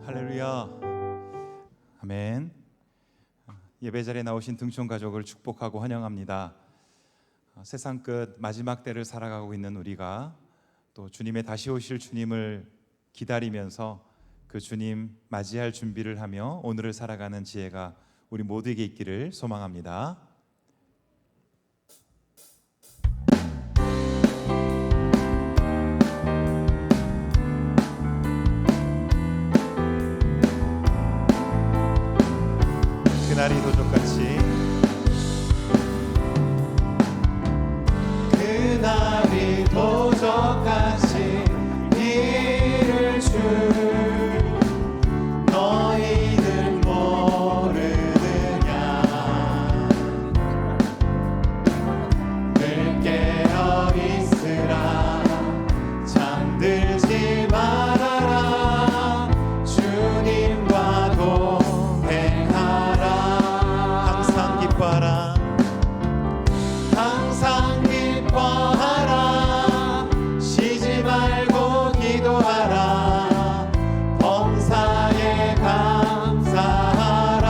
할렐루야. 아멘. 예배 자리에 나오신 등촌 가족을 축복하고 환영합니다. 세상 끝 마지막 때를 살아가고 있는 우리가 또 주님의 다시 오실 주님을 기다리면서 그 주님 맞이할 준비를 하며 오늘을 살아가는 지혜가 우리 모두에게 있기를 소망합니다. 그날이 도적같이 그날이 도적같이 이를 줄 너희들 모르느냐. 늘 깨어 있으라 잠들지 말아라 주님과 동행하라. 항상 기뻐하라. 항상 기뻐하라 쉬지 말고 기도하라 범사에 감사하라.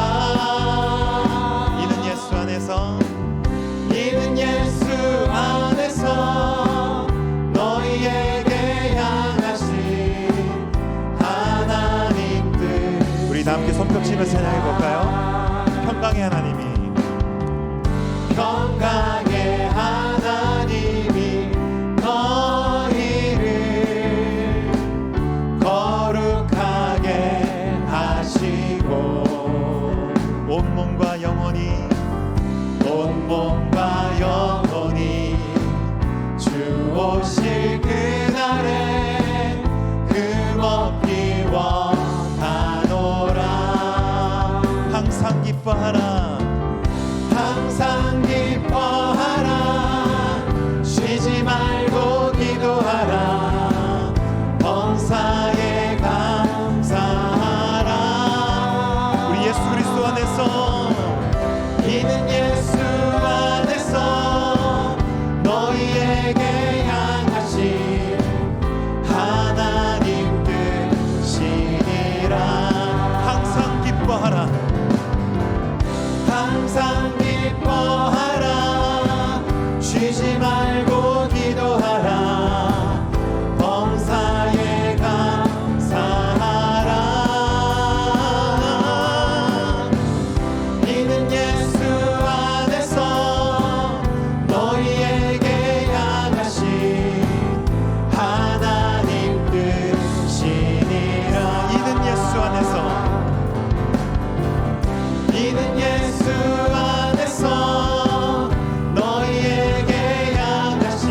이는 예수 안에서 이는 예수 안에서 너희에게 향하신 하나님 뜻. 우리 다 함께 손뼉치면서 찬양해 볼까요? 평강의 하나님이 평강의 하나님이 너희를 거룩하게 하시고 온몸과 영혼이 온몸과 영혼이 주 오실 그날에 금없기 원하노라. 항상 기뻐하라. 항상 기뻐하라 쉬지 말고 기도하라 범사에 감사하라. 우리 예수 그리스도 안에서 이는 예수 안에서 너희에게 향하신 하나님 뜻이니라. 항상 기뻐하라. 항상 기뻐하라 쉬지 말고 기도하라 범사에 감사하라. 이는 예수 안에서 너희에게 향하신 하나님 뜻이니라. 이는 예수 안에서 이는 예수 안에서 너희에게 향하신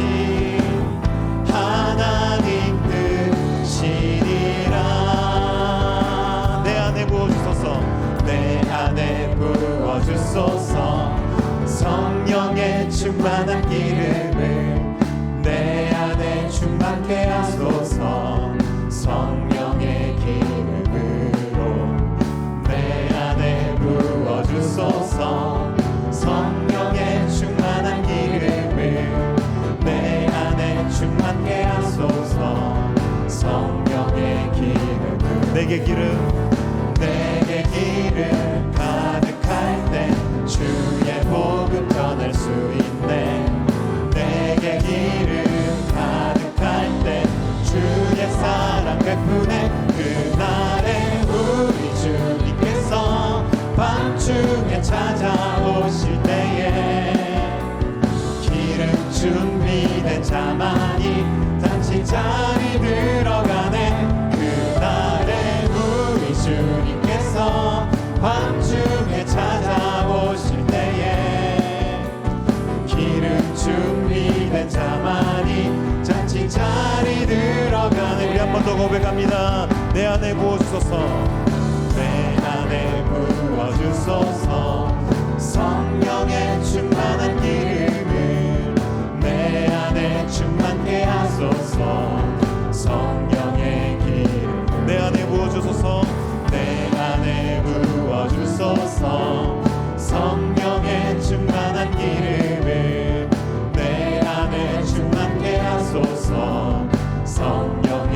하나님 뜻이니라. 내 안에 부어주소서. 내 안에 부어주소서. 성령의 충만한 기름을 내 안에 충만케 하소서. 성령의 기름으로 내 안에 부어주소서. 성령의 충만한 기름을 내 안에 충만케 하소서. 성령의 기름을 내게 기름 내게 기름 가득할 때 주의 복음 전할 수 있네. 내게 기름 가득할 때 주의 사랑 베푸네. 그날에 우리 주님께서 밤중에 찾아오실 때에 기름 준비된 자만이 단지 자리 들어가네. 그날에 우리 주님께서 밤중에 찾아오실 때에 기름 준비된 자만이 잔치 자리 들어가네. 우리 한 번 더 고백합니다. 내 안에 부어주소서. 내 안에 부어주소서. 성령의 충만한 기름을 내 안에 충만케 하소서. 성령의 기름 내 안에 부어주소서. 내 안에 부어주소서. 성령의 충만한 기름을 내 안에 충만케 하소서. 성령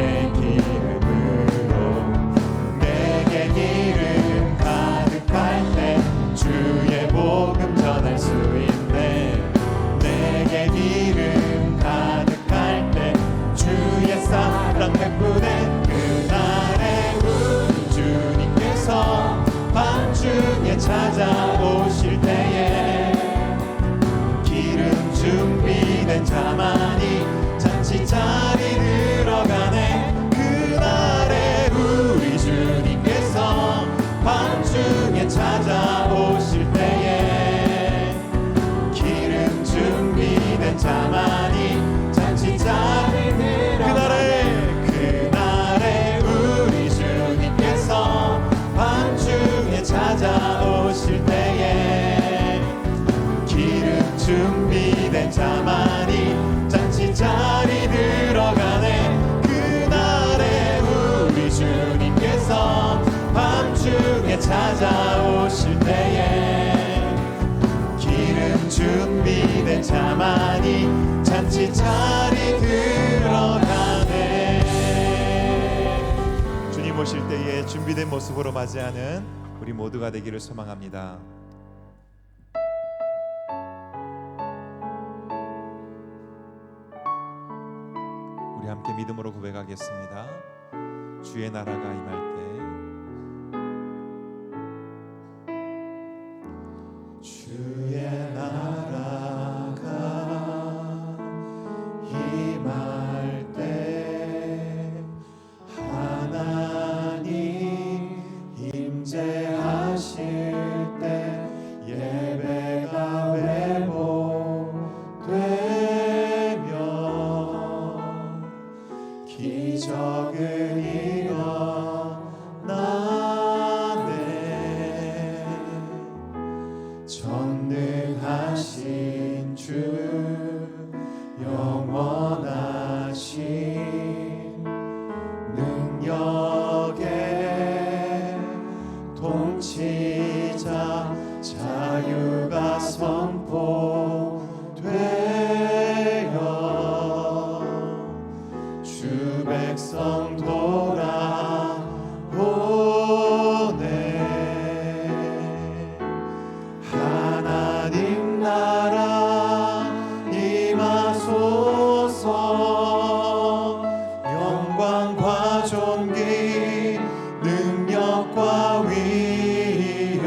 자리 들어가네. 주님 오실 때에 준비된 모습으로 맞이하는 우리 모두가 되기를 소망합니다. 우리 함께 믿음으로 고백하겠습니다. 주의 나라가 임할 때 주의 나라가 임할 때 하나님 임재하실 때 예배가 회복되며 기적은 일어나네. 전능하신 주 영원하신 능력의 통치자 자유가 선포되어 주 백성 돌아오네. 하나님 나라 임하소서. 영광과 존귀 능력과 위엄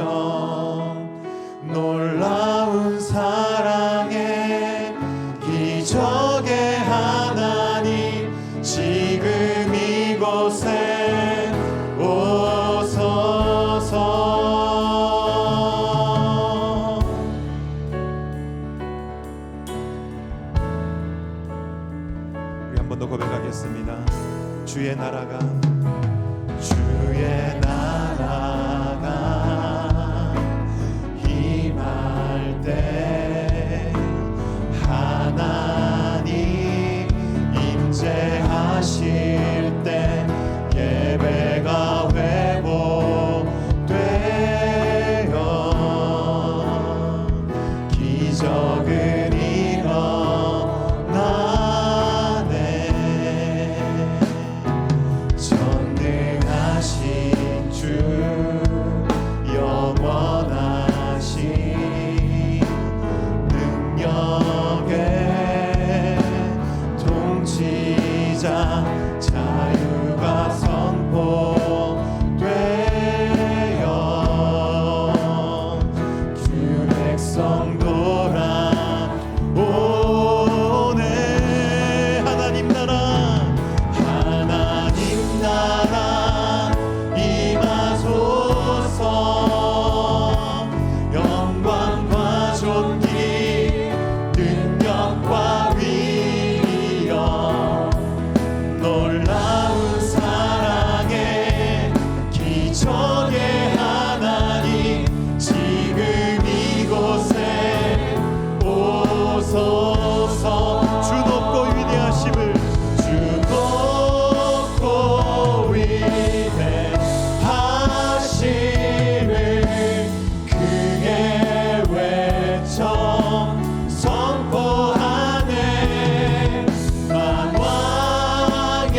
놀라운 사랑의 기적의 하나님 지금 이곳에 오소서. 우리 한 번 더 고백하겠습니다. 주의 나라가 주의 나라가 임할 때 하나님 임재하실 때 예배가 회복되어 기적은 일어나네. 전능하신 주 영원하신 능력의 통치자 자유가 선포되어 주 백성 돌아오네. 하나님 나라 임하소서. 영광과 존귀 능력과 위엄 놀라운 사랑의 기적의 하나님 지금 이곳에 오소서. 주 높고 위대하심을 주 높고 위대하심을 크게 외쳐 선포하네. 만왕의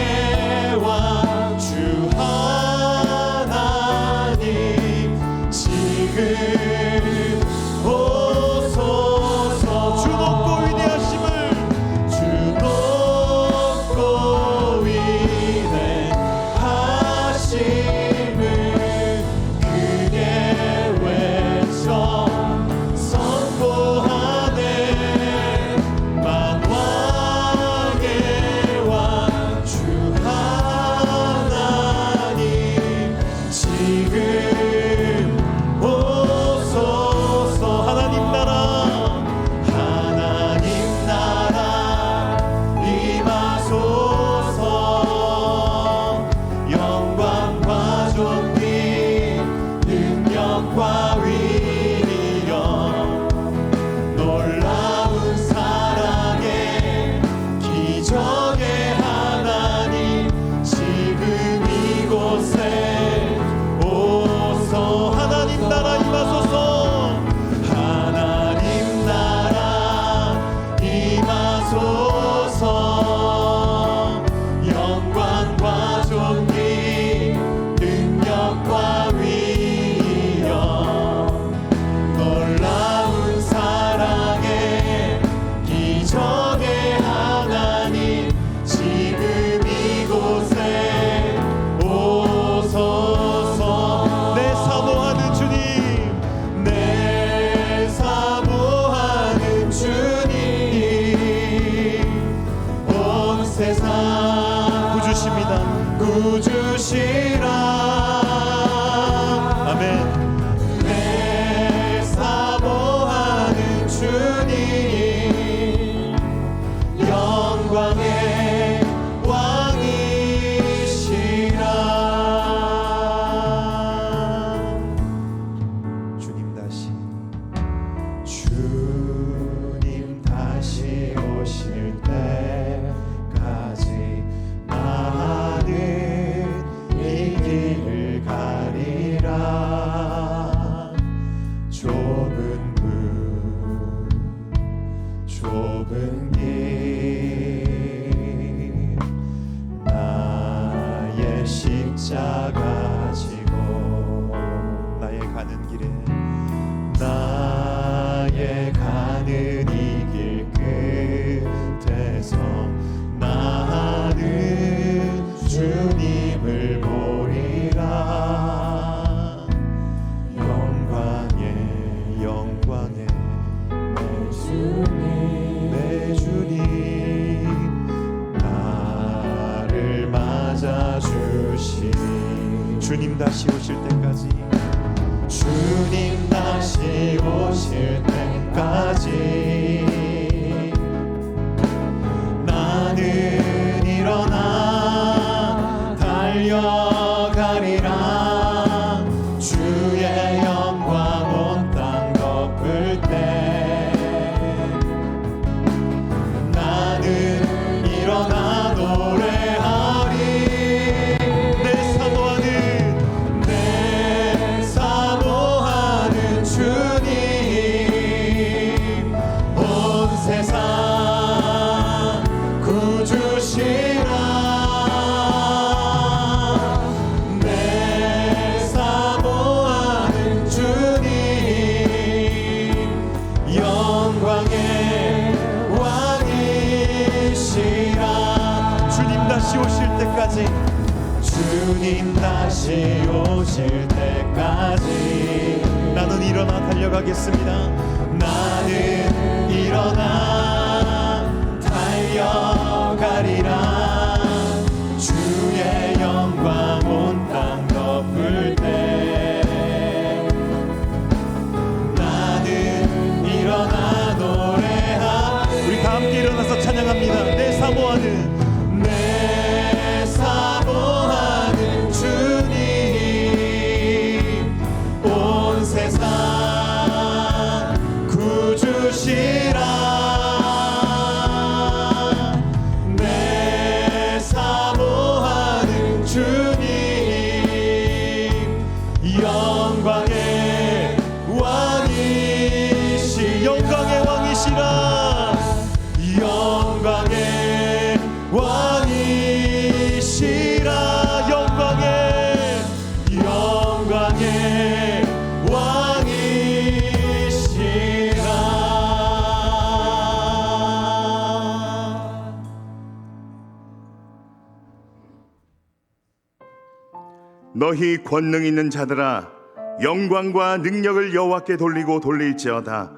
구주시라. 아멘. 내 사모하는 주님, 영광의 왕이시라. 주님 다시 오실 때까지 나는 이 길을 가리라. 좁은 길 나의 십자가 지고 나의 가는 길에 나의 가는 이 길 끝에서 나는 주님을 보리라. 영광의 내 주님 나를 맞아주시. 주님 다시 오실 때까지 주님 다시 오실 때까지 나는 일어나 달려가리라. 주의 영광 온 땅 덮을 때 나는 일어나 노래하리. 내 사모하는 주님, 온 세상 구주시라. 내 사모하는 주님, 영광의 왕이시라. 주님 다시 오실 때까지 주님 다시 오실 때까지 나는 일어나 달려가겠습니다. 나는 일어나 달려가리라. 주의 영광 온 땅 덮을 때 나는 일어나 노래하. 우리 다 함께 일어나서 찬양합니다. 내 사모하는 주님, 온 세상 구주시라. 내 사모하는 주님, 영광의 왕이시라. 영광의 왕이시라. 영광의 왕이시라. 너희 권능 있는 자들아, 영광과 능력을 여호와께 돌리고 돌릴지어다.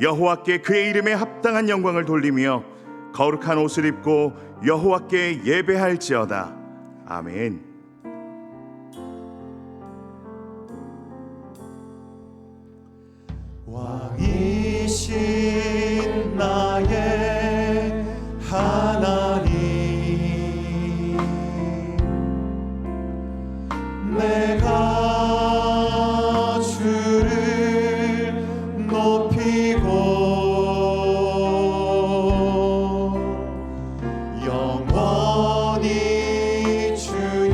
여호와께 그의 이름에 합당한 영광을 돌리며 거룩한 옷을 입고 여호와께 예배할지어다. 아멘. 왕이신 나의 하나님, 내가 주를 높이고 영원히 주의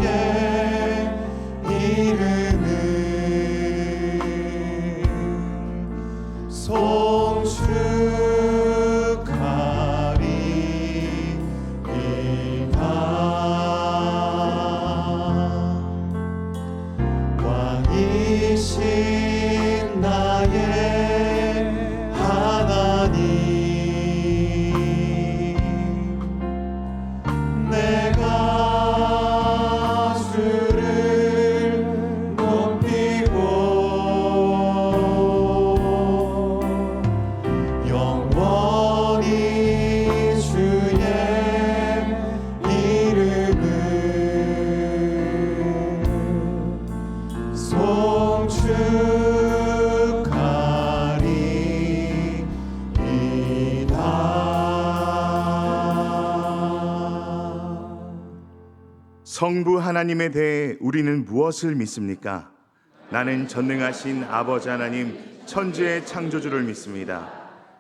성부 하나님에 대해 우리는 무엇을 믿습니까? 나는 전능하신 아버지 하나님 천지의 창조주를 믿습니다.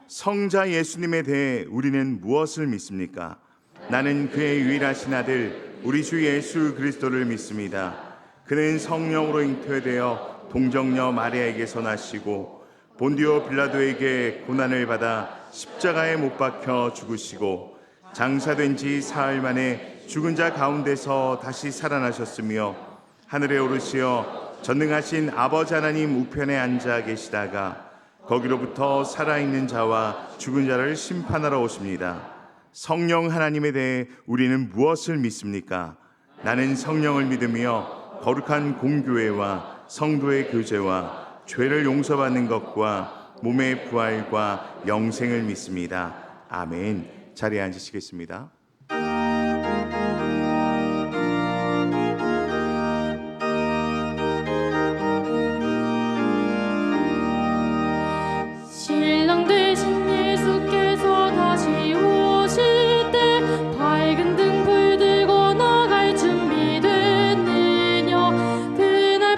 성자 예수님에 대해 우리는 무엇을 믿습니까? 나는 그의 유일하신 아들 우리 주 예수 그리스도를 믿습니다. 그는 성령으로 잉태되어 동정녀 마리아에게서 나시고 본디오 빌라도에게 고난을 받아 십자가에 못 박혀 죽으시고 장사된 지 사흘 만에 죽은 자 가운데서 다시 살아나셨으며 하늘에 오르시어 전능하신 아버지 하나님 우편에 앉아 계시다가 거기로부터 살아있는 자와 죽은 자를 심판하러 오십니다. 성령 하나님에 대해 우리는 무엇을 믿습니까? 나는 성령을 믿으며 거룩한 공교회와 성도의 교제와 죄를 용서받는 것과 몸의 부활과 영생을 믿습니다. 아멘. 자리에 앉으시겠습니다. 신랑 되신 예수께서 다시 오실 때 밝은 등불 들고 나갈 준비 됐느냐. 그날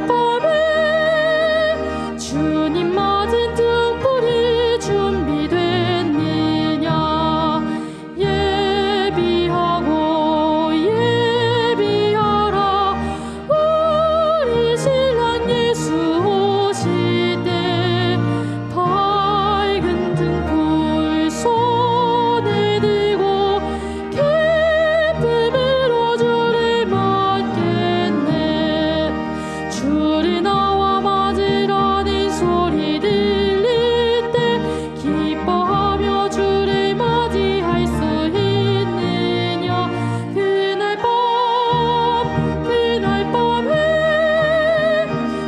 밤에 주님 맞은 등불이 준비됐느냐. 예비하라. 우리 신랑 예수 오실 때 밝은 등불 손에 들고 기쁨으로 주를 맞겠네. 주를 나와 맞으라는 소리 들릴 때 기뻐하며 주를 맞이할 수 있느냐. 그날 밤에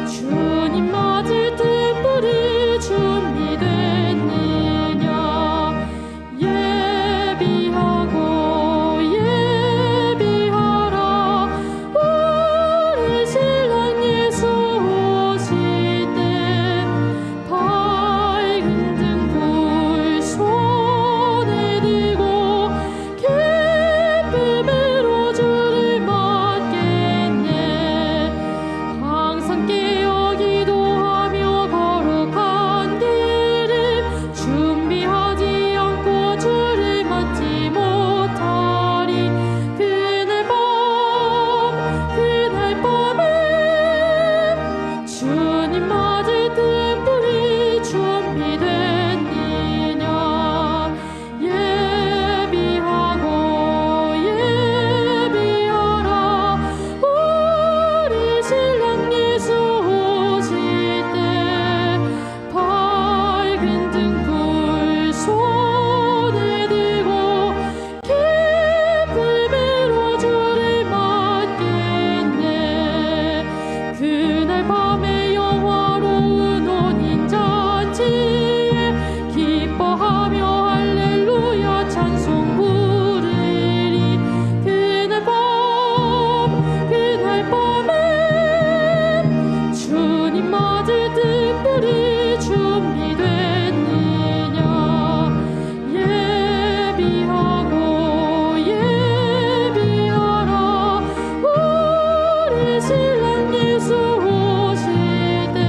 주님 맞을 등불이 준비됐느냐. 예비하라. 우리 신랑 예수 오실 때 밝은 등불 손에 들고 기쁨으로 주를 맞겠네. 항상 깨어 기도하며 거룩한 길을 준비하지 않고 주를 맞지 못하리. 그날 밤에 주님 맞을 등불이 준비됐느냐. 예비하라. 우리 신랑 예수 오실 때 밝은 등불 손에 들고 기쁨으로 주를 맞겠네. 그날 밤에 영화로운 혼인잔치에 기뻐하며 할렐루야 찬송 부르리. 그날 밤에 주님 맞을 등불이 준비됐느냐. 예비하라. 우리 신랑 예수 오실 때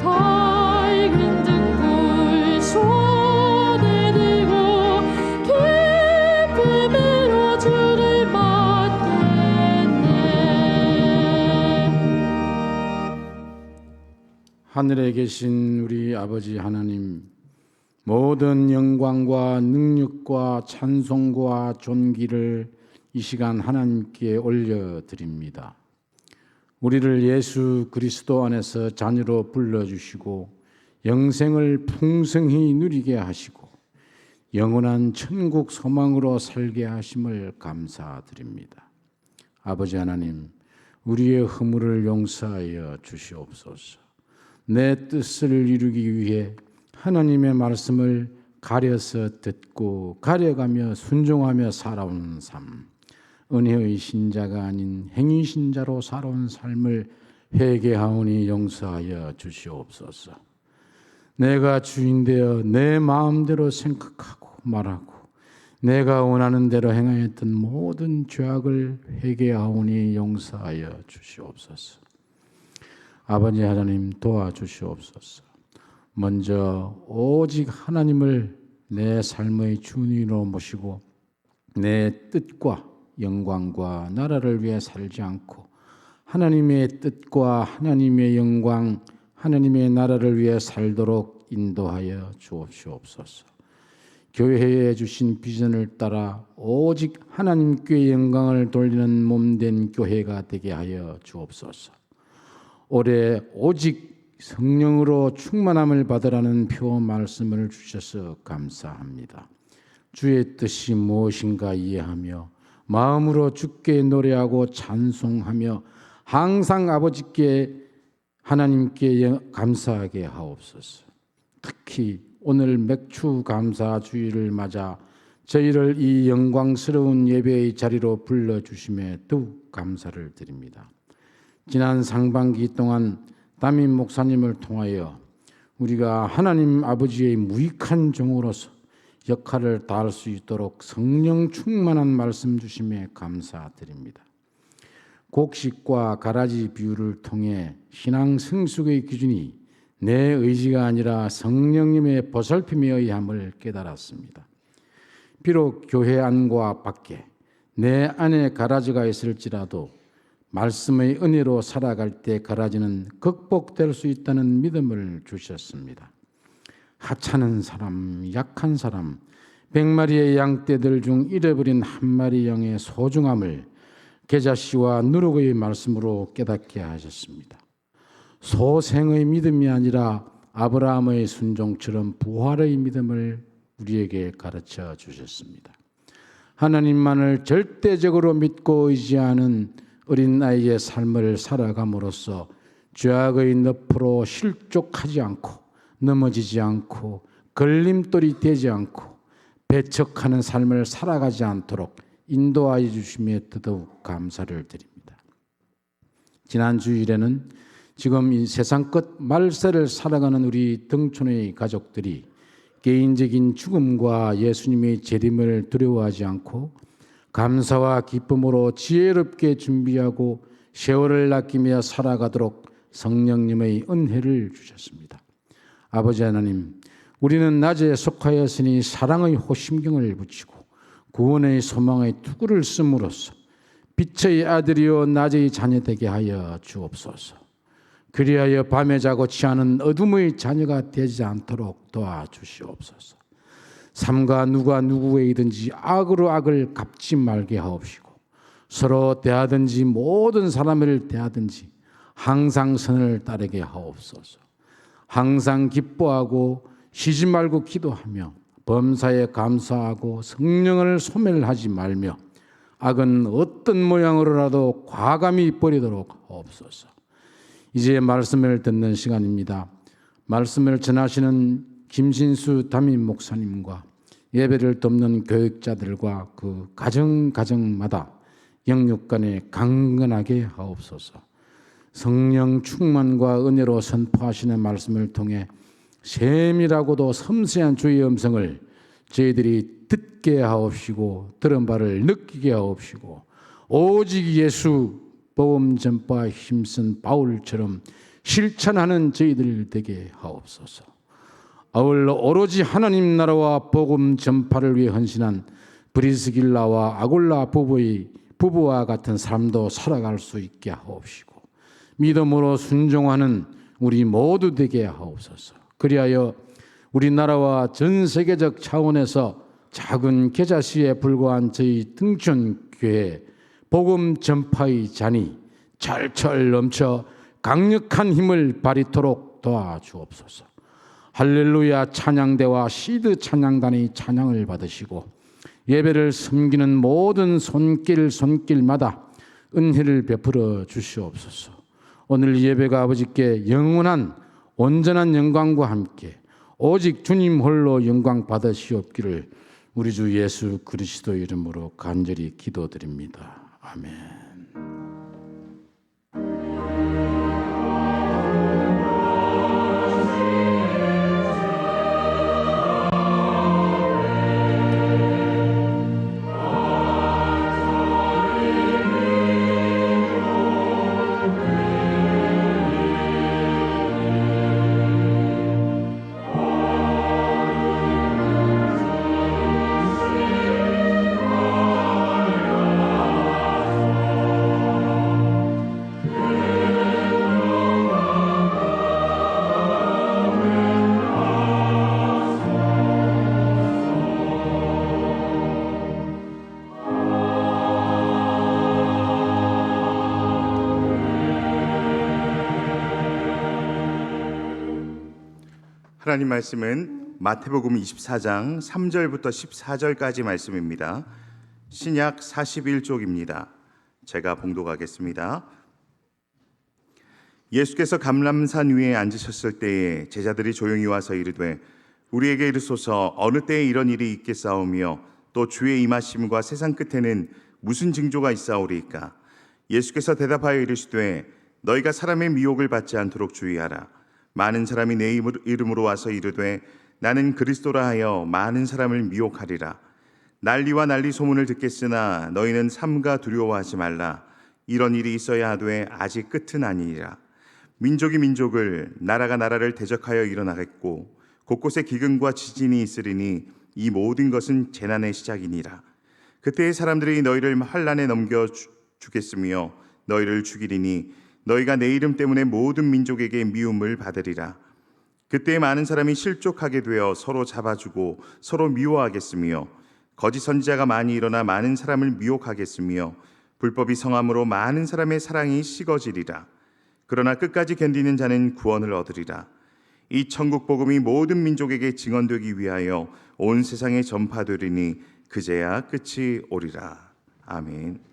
밝은 등불 손에 들고 기쁨으로 주를 맞겠네. 하늘에 계신 우리 아버지 하나님, 모든 영광과 능력과 찬송과 존귀를 이 시간 하나님께 올려드립니다. 우리를 예수 그리스도 안에서 자녀로 불러주시고 영생을 풍성히 누리게 하시고 영원한 천국 소망으로 살게 하심을 감사드립니다. 아버지 하나님, 우리의 허물을 용서하여 주시옵소서. 내 뜻을 이루기 위해 하나님의 말씀을 가려서 듣고 가려가며 순종하며 살아온 삶, 은혜의 신자가 아닌 행위 신자로 살아온 삶을 회개하오니 용서하여 주시옵소서. 내가 주인되어 내 마음대로 생각하고 말하고 내가 원하는 대로 행하였던 모든 죄악을 회개하오니 용서하여 주시옵소서. 아버지 하나님 도와주시옵소서. 먼저 오직 하나님을 내 삶의 주인으로 모시고 내 뜻과 영광과 나라를 위해 살지 않고 하나님의 뜻과 하나님의 영광, 하나님의 나라를 위해 살도록 인도하여 주옵시옵소서. 교회에 주신 비전을 따라 오직 하나님께 영광을 돌리는 몸된 교회가 되게 하여 주옵소서. 올해 오직 성령으로 충만함을 받으라는 표 말씀을 주셔서 감사합니다. 주의 뜻이 무엇인가 이해하며 마음으로 주께 노래하고 찬송하며 항상 아버지께 하나님께 감사하게 하옵소서. 특히 오늘 맥주 감사 주일을 맞아 저희를 이 영광스러운 예배의 자리로 불러주심에 더욱 감사를 드립니다. 지난 상반기 동안 담임 목사님을 통하여 우리가 하나님 아버지의 무익한 종으로서 역할을 다할 수 있도록 성령 충만한 말씀 주심에 감사드립니다. 곡식과 가라지 비유를 통해 신앙 성숙의 기준이 내 의지가 아니라 성령님의 보살핌에 의함을 깨달았습니다. 비록 교회 안과 밖에 내 안에 가라지가 있을지라도 말씀의 은혜로 살아갈 때 가라지는 극복될 수 있다는 믿음을 주셨습니다. 하찮은 사람, 약한 사람, 100마리의 양떼들 중 잃어버린 한 마리 양의 소중함을 계자씨와 누룩의 말씀으로 깨닫게 하셨습니다. 소생의 믿음이 아니라 아브라함의 순종처럼 부활의 믿음을 우리에게 가르쳐 주셨습니다. 하나님만을 절대적으로 믿고 의지하는 어린아이의 삶을 살아감으로써 죄악의 늪으로 실족하지 않고 넘어지지 않고 걸림돌이 되지 않고 배척하는 삶을 살아가지 않도록 인도하여 주심에 더더욱 감사를 드립니다. 지난 주일에는 지금 이 세상 끝 말세를 살아가는 우리 등촌의 가족들이 개인적인 죽음과 예수님의 재림을 두려워하지 않고 감사와 기쁨으로 지혜롭게 준비하고 세월을 아끼며 살아가도록 성령님의 은혜를 주셨습니다. 아버지 하나님, 우리는 낮에 속하였으니 사랑의 호심경을 붙이고 구원의 소망의 투구를 씀으로써 빛의 아들이요 낮의 자녀 되게 하여 주옵소서. 그리하여 밤에 자고 취하는 어둠의 자녀가 되지 않도록 도와주시옵소서. 삼가 누가 누구에게든지 악으로 악을 갚지 말게 하옵시고 서로 대하든지 모든 사람을 대하든지 항상 선을 따르게 하옵소서. 항상 기뻐하고 쉬지 말고 기도하며 범사에 감사하고 성령을 소멸하지 말며 악은 어떤 모양으로라도 과감히 버리도록 하옵소서. 이제 말씀을 듣는 시간입니다. 말씀을 전하시는 김신수 담임 목사님과 예배를 돕는 교육자들과 그 가정마다 영육간에 강건하게 하옵소서. 성령 충만과 은혜로 선포하시는 말씀을 통해 세밀하고도 섬세한 주의 음성을 저희들이 듣게 하옵시고 들은 바를 느끼게 하옵시고 오직 예수 복음 전파에 힘쓴 바울처럼 실천하는 저희들 되게 하옵소서. 아울러 오로지 하나님 나라와 복음 전파를 위해 헌신한 브리스길라와 아굴라 부부와 같은 삶도 살아갈 수 있게 하옵시고 믿음으로 순종하는 우리 모두 되게 하옵소서. 그리하여 우리나라와 전 세계적 차원에서 작은 계자시에 불과한 저희 등촌교회 복음 전파의 잔이 철철 넘쳐 강력한 힘을 발휘토록 도와주옵소서. 할렐루야 찬양대와 시드 찬양단의 찬양을 받으시고 예배를 섬기는 모든 손길마다 은혜를 베풀어 주시옵소서. 오늘 예배가 아버지께 영원한 온전한 영광과 함께 오직 주님 홀로 영광 받으시옵기를 우리 주 예수 그리스도 이름으로 간절히 기도드립니다. 아멘. 하나님 말씀은 마태복음 24장 3절부터 14절까지 말씀입니다. 신약 41쪽입니다. 제가 봉독하겠습니다. 예수께서 감람산 위에 앉으셨을 때에 제자들이 조용히 와서 이르되 우리에게 이르소서 어느 때에 이런 일이 있겠사오며 또 주의 임하심과 세상 끝에는 무슨 징조가 있사오리이까? 예수께서 대답하여 이르시되 너희가 사람의 미혹을 받지 않도록 주의하라. 많은 사람이 내 이름으로 와서 이르되 나는 그리스도라 하여 많은 사람을 미혹하리라. 난리와 난리 소문을 듣겠으나 너희는 삼가 두려워하지 말라. 이런 일이 있어야 하되 아직 끝은 아니니라. 민족이 민족을 나라가 나라를 대적하여 일어나겠고 곳곳에 기근과 지진이 있으리니 이 모든 것은 재난의 시작이니라. 그때의 사람들이 너희를 환난에 넘겨 주겠으며 너희를 죽이리니 너희가 내 이름 때문에 모든 민족에게 미움을 받으리라. 그때 많은 사람이 실족하게 되어 서로 잡아주고 서로 미워하겠으며 거짓 선지자가 많이 일어나 많은 사람을 미혹하겠으며 불법이 성함으로 많은 사람의 사랑이 식어지리라. 그러나 끝까지 견디는 자는 구원을 얻으리라. 이 천국 복음이 모든 민족에게 증언되기 위하여 온 세상에 전파되리니 그제야 끝이 오리라. 아멘.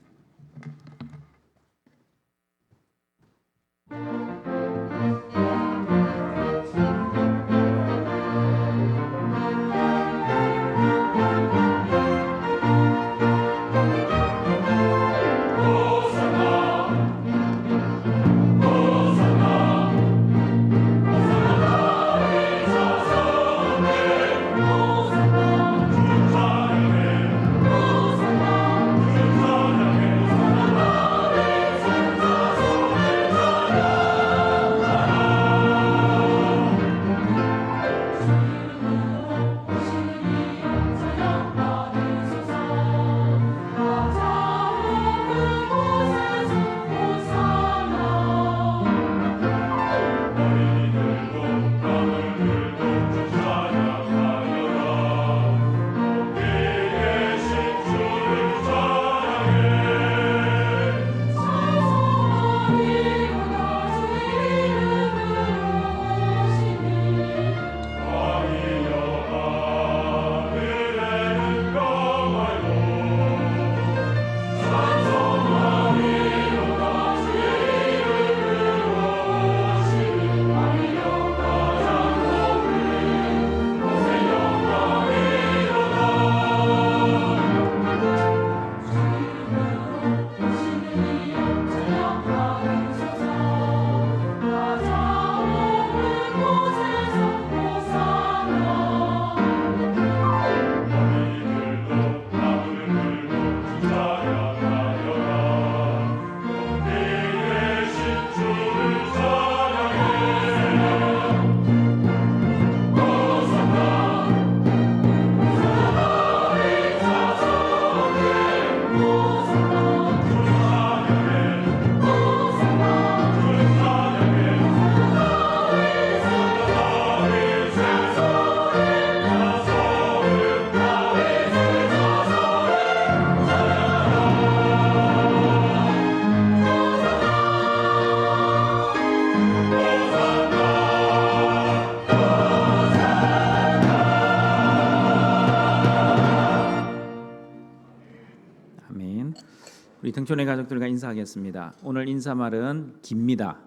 우리 등촌의 가족들과 인사하겠습니다. 오늘 인사말은 깁니다.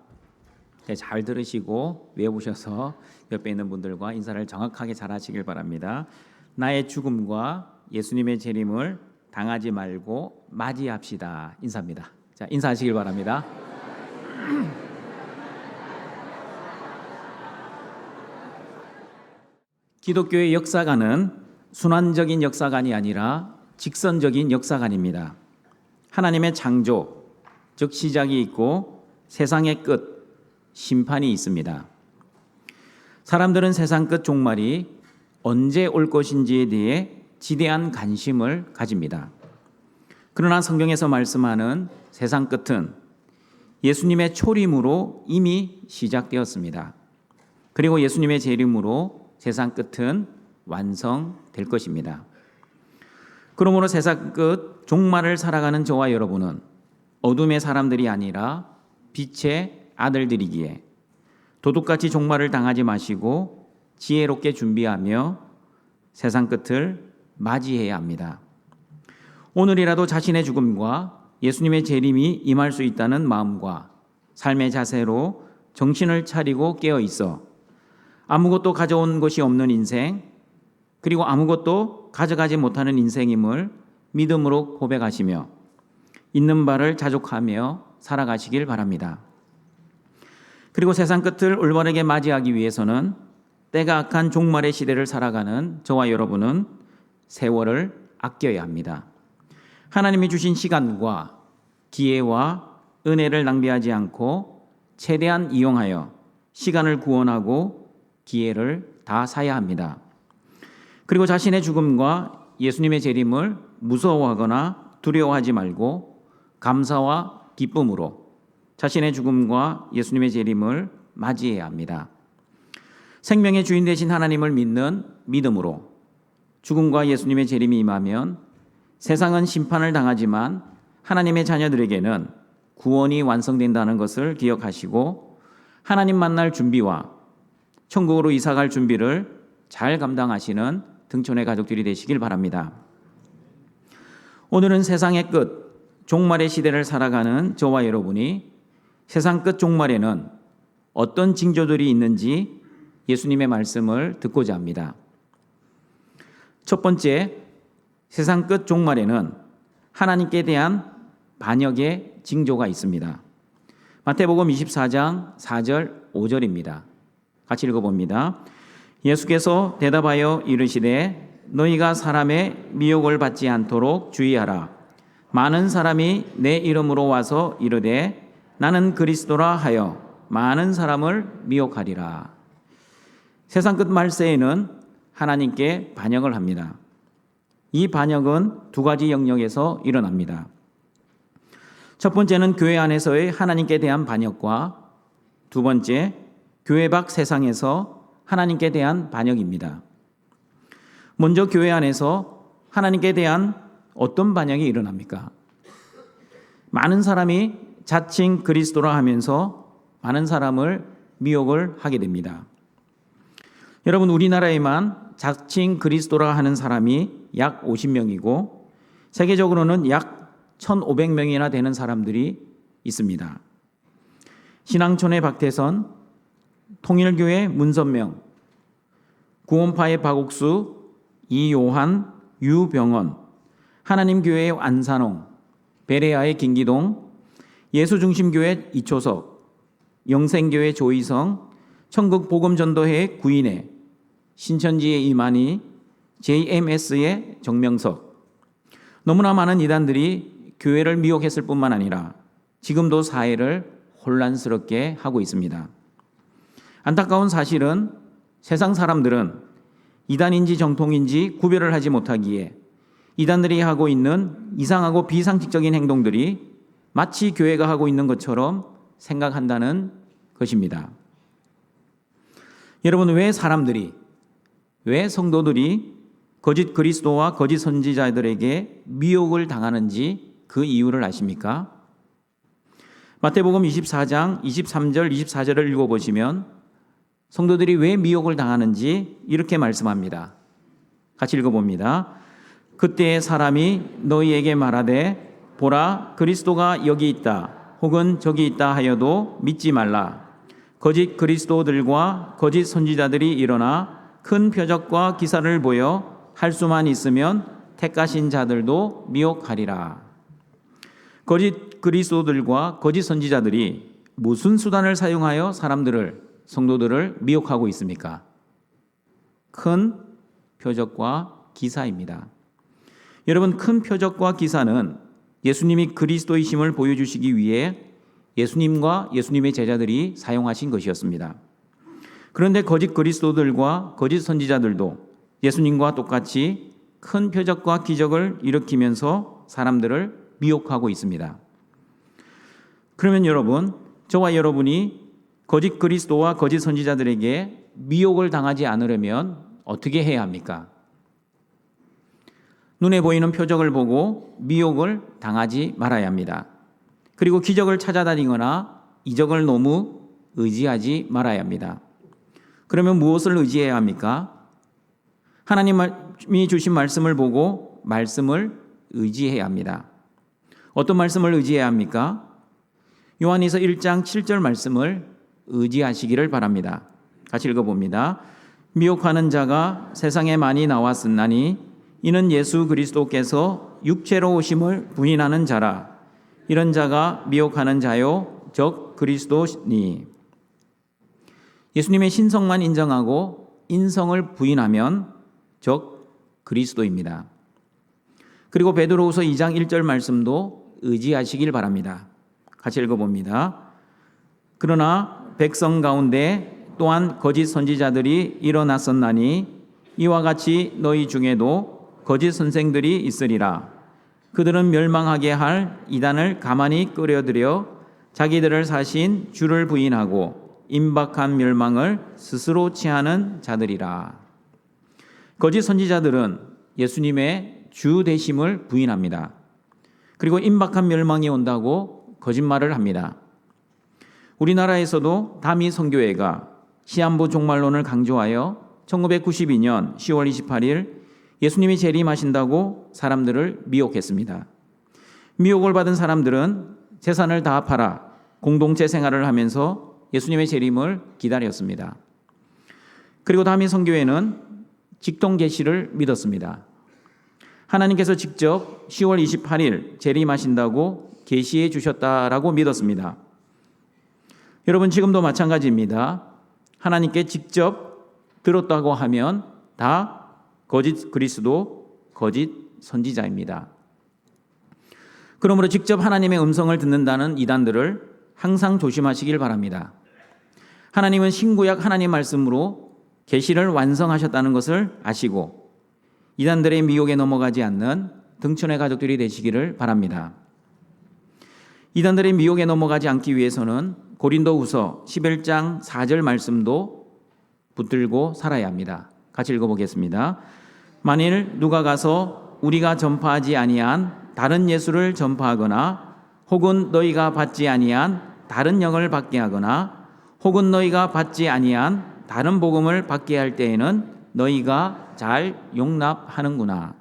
잘 들으시고 외우셔서 옆에 있는 분들과 인사를 정확하게 잘 하시길 바랍니다. 나의 죽음과 예수님의 재림을 당하지 말고 맞이합시다. 인사입니다. 자, 인사하시길 바랍니다. 기독교의 역사관은 순환적인 역사관이 아니라 직선적인 역사관입니다. 하나님의 창조, 즉 시작이 있고 세상의 끝, 심판이 있습니다. 사람들은 세상 끝 종말이 언제 올 것인지에 대해 지대한 관심을 가집니다. 그러나 성경에서 말씀하는 세상 끝은 예수님의 초림으로 이미 시작되었습니다. 그리고 예수님의 재림으로 세상 끝은 완성될 것입니다. 그러므로 세상 끝 종말을 살아가는 저와 여러분은 어둠의 사람들이 아니라 빛의 아들들이기에 도둑같이 종말을 당하지 마시고 지혜롭게 준비하며 세상 끝을 맞이해야 합니다. 오늘이라도 자신의 죽음과 예수님의 재림이 임할 수 있다는 마음과 삶의 자세로 정신을 차리고 깨어 있어 아무것도 가져온 것이 없는 인생, 그리고 아무것도 가져가지 못하는 인생임을 믿음으로 고백하시며 있는 바를 자족하며 살아가시길 바랍니다. 그리고 세상 끝을 올바르게 맞이하기 위해서는 때가 악한 종말의 시대를 살아가는 저와 여러분은 세월을 아껴야 합니다. 하나님이 주신 시간과 기회와 은혜를 낭비하지 않고 최대한 이용하여 시간을 구원하고 기회를 다 사야 합니다. 그리고 자신의 죽음과 예수님의 재림을 무서워하거나 두려워하지 말고 감사와 기쁨으로 자신의 죽음과 예수님의 재림을 맞이해야 합니다. 생명의 주인 되신 하나님을 믿는 믿음으로 죽음과 예수님의 재림이 임하면 세상은 심판을 당하지만 하나님의 자녀들에게는 구원이 완성된다는 것을 기억하시고 하나님 만날 준비와 천국으로 이사갈 준비를 잘 감당하시는 등촌의 가족들이 되시길 바랍니다. 오늘은 세상의 끝, 종말의 시대를 살아가는 저와 여러분이 세상 끝 종말에는 어떤 징조들이 있는지 예수님의 말씀을 듣고자 합니다. 첫 번째, 세상 끝 종말에는 하나님께 대한 반역의 징조가 있습니다. 마태복음 24장 4절 5절입니다. 같이 읽어봅니다. 예수께서 대답하여 이르시되 너희가 사람의 미혹을 받지 않도록 주의하라. 많은 사람이 내 이름으로 와서 이르되 나는 그리스도라 하여 많은 사람을 미혹하리라. 세상 끝 말세에는 하나님께 반역을 합니다. 이 반역은 두 가지 영역에서 일어납니다. 첫 번째는 교회 안에서의 하나님께 대한 반역과 두 번째, 교회 밖 세상에서 하나님께 대한 반역입니다. 먼저 교회 안에서 하나님께 대한 어떤 반역이 일어납니까? 많은 사람이 자칭 그리스도라 하면서 많은 사람을 미혹을 하게 됩니다. 여러분, 우리나라에만 자칭 그리스도라 하는 사람이 약 50명이고 세계적으로는 약 1,500명이나 되는 사람들이 있습니다. 신앙촌의 박태선, 통일교회 문선명, 구원파의 박옥수, 이요한, 유병원, 하나님교회의 안산홍, 베레아의 김기동, 예수중심교회 이초석, 영생교회 조희성, 천국복음전도회의 구인혜, 신천지의 이만희, JMS의 정명석. 너무나 많은 이단들이 교회를 미혹했을 뿐만 아니라 지금도 사회를 혼란스럽게 하고 있습니다. 안타까운 사실은 세상 사람들은 이단인지 정통인지 구별을 하지 못하기에 이단들이 하고 있는 이상하고 비상식적인 행동들이 마치 교회가 하고 있는 것처럼 생각한다는 것입니다. 여러분, 왜 성도들이 거짓 그리스도와 거짓 선지자들에게 미혹을 당하는지 그 이유를 아십니까? 마태복음 24장 23절 24절을 읽어보시면 성도들이 왜 미혹을 당하는지 이렇게 말씀합니다. 같이 읽어봅니다. 그때의 사람이 너희에게 말하되 보라, 그리스도가 여기 있다 혹은 저기 있다 하여도 믿지 말라. 거짓 그리스도들과 거짓 선지자들이 일어나 큰 표적과 기사를 보여 할 수만 있으면 택하신 자들도 미혹하리라. 거짓 그리스도들과 거짓 선지자들이 무슨 수단을 사용하여 성도들을 미혹하고 있습니까? 큰 표적과 기사입니다. 여러분, 큰 표적과 기사는 예수님이 그리스도이심을 보여주시기 위해 예수님과 예수님의 제자들이 사용하신 것이었습니다. 그런데 거짓 그리스도들과 거짓 선지자들도 예수님과 똑같이 큰 표적과 기적을 일으키면서 사람들을 미혹하고 있습니다. 그러면 여러분, 저와 여러분이 거짓 그리스도와 거짓 선지자들에게 미혹을 당하지 않으려면 어떻게 해야 합니까? 눈에 보이는 표적을 보고 미혹을 당하지 말아야 합니다. 그리고 기적을 찾아다니거나 이적을 너무 의지하지 말아야 합니다. 그러면 무엇을 의지해야 합니까? 하나님이 주신 말씀을 보고 말씀을 의지해야 합니다. 어떤 말씀을 의지해야 합니까? 요한일서 1장 7절 말씀을 의지하시기를 바랍니다. 같이 읽어봅니다. 미혹하는 자가 세상에 많이 나왔으나니 이는 예수 그리스도께서 육체로 오심을 부인하는 자라. 이런 자가 미혹하는 자요 적 그리스도니. 예수님의 신성만 인정하고 인성을 부인하면 적 그리스도입니다. 그리고 베드로후서 2장 1절 말씀도 의지하시길 바랍니다. 같이 읽어봅니다. 그러나 백성 가운데 또한 거짓 선지자들이 일어났었나니 이와 같이 너희 중에도 거짓 선생들이 있으리라. 그들은 멸망하게 할 이단을 가만히 끌어들여 자기들을 사신 주를 부인하고 임박한 멸망을 스스로 취하는 자들이라. 거짓 선지자들은 예수님의 주 되심을 부인합니다. 그리고 임박한 멸망이 온다고 거짓말을 합니다. 우리나라에서도 다미 선교회가 시한부 종말론을 강조하여 1992년 10월 28일 예수님이 재림하신다고 사람들을 미혹했습니다. 미혹을 받은 사람들은 재산을 다 팔아 공동체 생활을 하면서 예수님의 재림을 기다렸습니다. 그리고 다미 선교회는 직통 계시를 믿었습니다. 하나님께서 직접 10월 28일 재림하신다고 계시해 주셨다라고 믿었습니다. 여러분, 지금도 마찬가지입니다. 하나님께 직접 들었다고 하면 다 거짓 그리스도, 거짓 선지자입니다. 그러므로 직접 하나님의 음성을 듣는다는 이단들을 항상 조심하시길 바랍니다. 하나님은 신구약 하나님 말씀으로 계시를 완성하셨다는 것을 아시고 이단들의 미혹에 넘어가지 않는 등촌의 가족들이 되시기를 바랍니다. 이단들의 미혹에 넘어가지 않기 위해서는 고린도후서 11장 4절 말씀도 붙들고 살아야 합니다. 같이 읽어보겠습니다. 만일 누가 가서 우리가 전파하지 아니한 다른 예수를 전파하거나 혹은 너희가 받지 아니한 다른 영을 받게 하거나 혹은 너희가 받지 아니한 다른 복음을 받게 할 때에는 너희가 잘 용납하는구나.